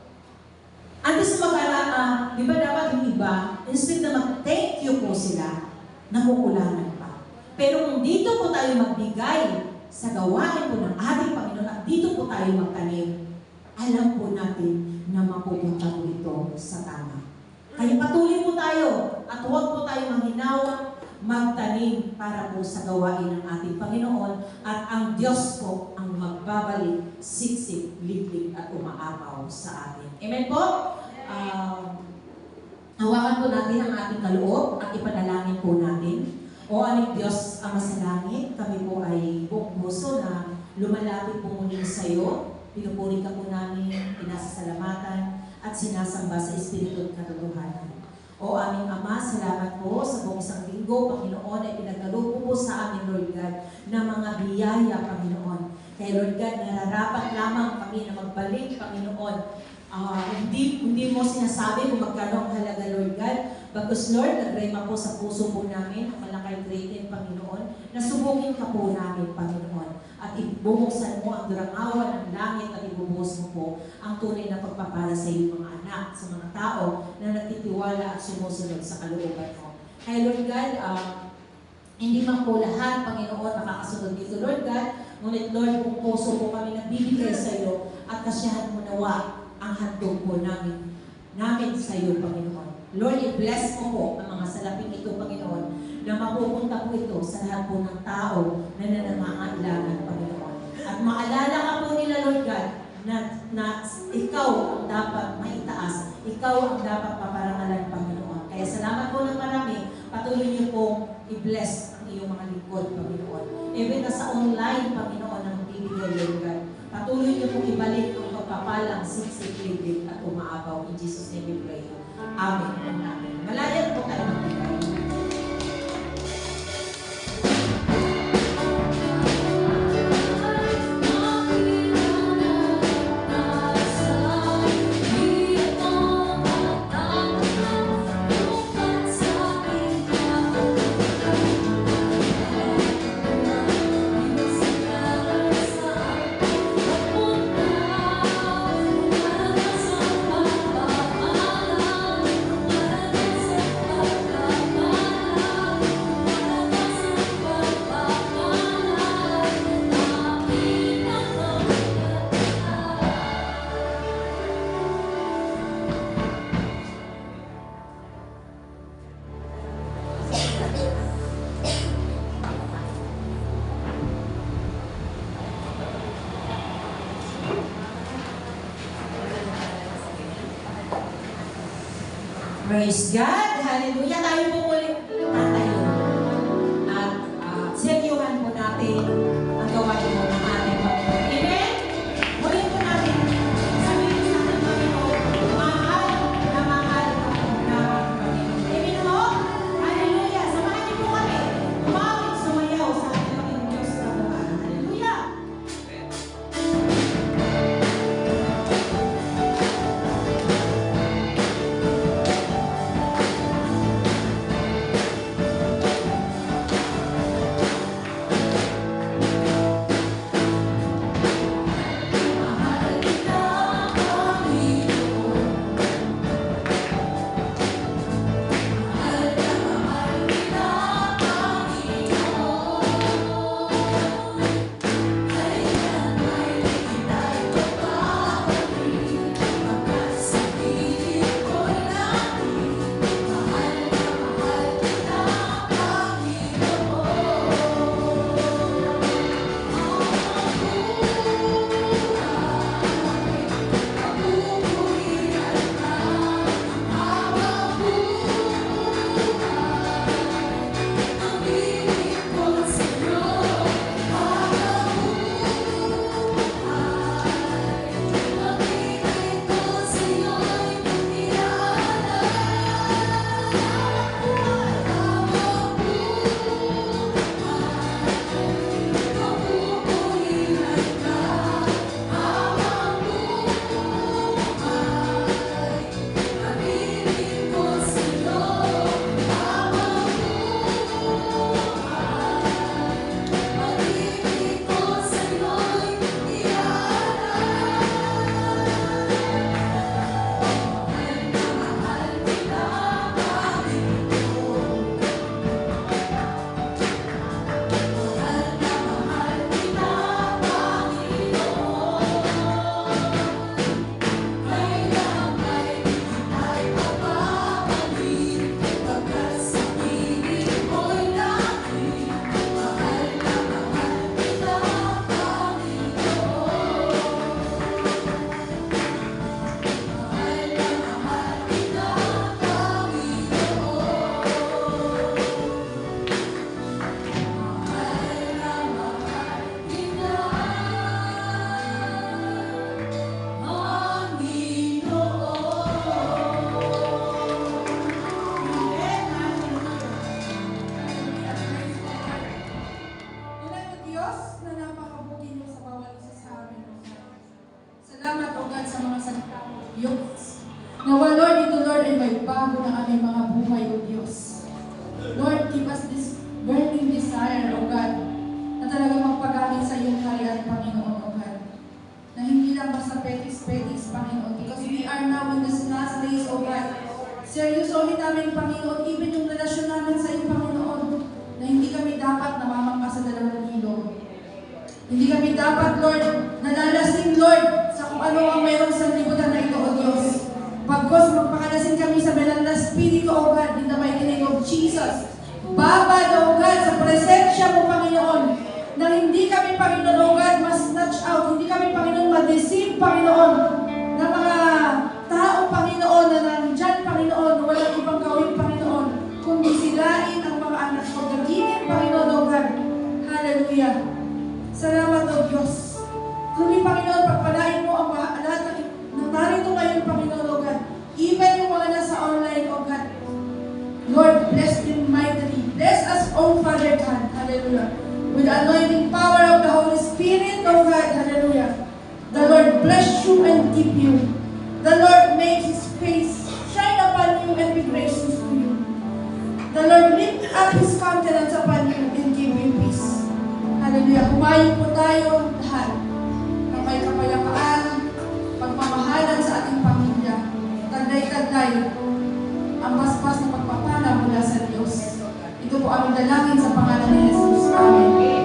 Antes mag-alala, di ba dapat yung iba, instead na mag-thank you po sila, nakukulangan pa. Pero kung dito po tayo magbigay sa gawain po ng ating Panginoon at dito po tayo magtanim, alam po natin na mapupunta po ito sa tama. Kaya patuloy po tayo at huwag po tayo manghinawa, magtanim para po sa gawain ng ating Panginoon at ang Diyos po ang magbabalik, siksik, liglig at umaapaw sa atin. Amen po? Hawakan po natin ang ating kaloob at ipanalangin po natin. O aming Diyos ang masalangit, kami po ay buong puso na lumalapit po muli sa iyo. Pinupuri ka po namin, pinasasalamatan at sinasamba sa Espiritu at katotohanan. O aming Ama, salamat po sa buong isang linggo, Panginoon, ay pinagkaloob po sa amin, Lord God, na mga biyaya, Panginoon. Kaya Lord God, nararapat lamang kami na magbalik, Panginoon. Hindi mo sinasabi kung magkano ang halaga, Lord God. Bagkus, Lord, nagrema po sa puso po namin, ang malakay greatin, Panginoon, na subukin ka po namin, Panginoon. At ibubuksan mo ang darangawan ng langit at ibubuhos mo po ang tunay na pagpapala sa iyong mga anak, sa mga tao na nagtitiwala at sumusunod sa kalooban mo. Kaya Lord God, hindi man po lahat, Panginoon, nakakasunod dito, Lord God, ngunit Lord, kung puso po kami nagbibigay sa iyo at kasyahan mo nawa ang handog po namin sa iyo, Panginoon. Lord, i-bless mo po ang mga salaping ito, Panginoon, na mapupunta po ito sa lahat po ng tao na nangangailangan, Panginoon. At maalala ka po nila, Lord God, na ikaw ang dapat maitaas, ikaw ang dapat paparangalan, Panginoon. Kaya salamat po ng marami, patuloy niyo pong i-bless ang iyong mga lingkod, Panginoon. Even na sa online, Panginoon, ang bibigay, Lord God, patuloy niyo pong ibalik ang pagpapalang siksik, liglig at umaapaw. In Jesus' name we pray. Amen. Amen. Malayan po tayo magbigay. Praise God! Hallelujah! Tayo po muli tatayo. At seryuhan po natin ang gawain mo ng ating Panginoon. Lord, give us this burning desire, O God, na talagang magpagamit sa iyong kaharian, Panginoon, O God. Na hindi lang basta petis-petis, Panginoon, because we are now in this last days, O God. Seryosohin namin, Panginoon, even yung relasyon namin sa iyo, Panginoon, na hindi kami dapat namamangka sa dalawang ilog. Hindi kami dapat, Lord, nalalasing, Lord, sa kung ano ang mayroong sa libutan na ito, O Diyos. Pagkos magpakalasing kami sa banal na Espiritu, O God, in the mighty name of Jesus. Babad, O God, sa presensya mo, Panginoon, na hindi kami, Panginoon, O God, mas-snatch out, hindi kami, Panginoon, ma-deceive, Panginoon, na mga tao, Panginoon, na nandyan, Panginoon, walang ibang gawin, Panginoon, kundi silain ang mga anak ko, gaginin, Panginoon, O God. Hallelujah. Salamat, O Diyos. Tuloy, Panginoon, pagpalain mo ang mga lahat ng narito ngayon, Panginoon, O God. Even yung mga nasa online, O God. Lord, bless them mightily. Bless us, O Father God. Hallelujah. With the anointing power of the Holy Spirit, O God. Hallelujah. The Lord bless you and keep you. The Lord make His face shine upon you and be gracious to you. The Lord lift up His countenance upon you and give you peace. Hallelujah. Humayo po tayo lahat na may kapayapaan, pagmamahalan sa ating pamilya, taglay-taglay, ang paspas na pagpapala mula sa Diyos. Ito po aming dalangin sa pangalan ni Jesus. Amen.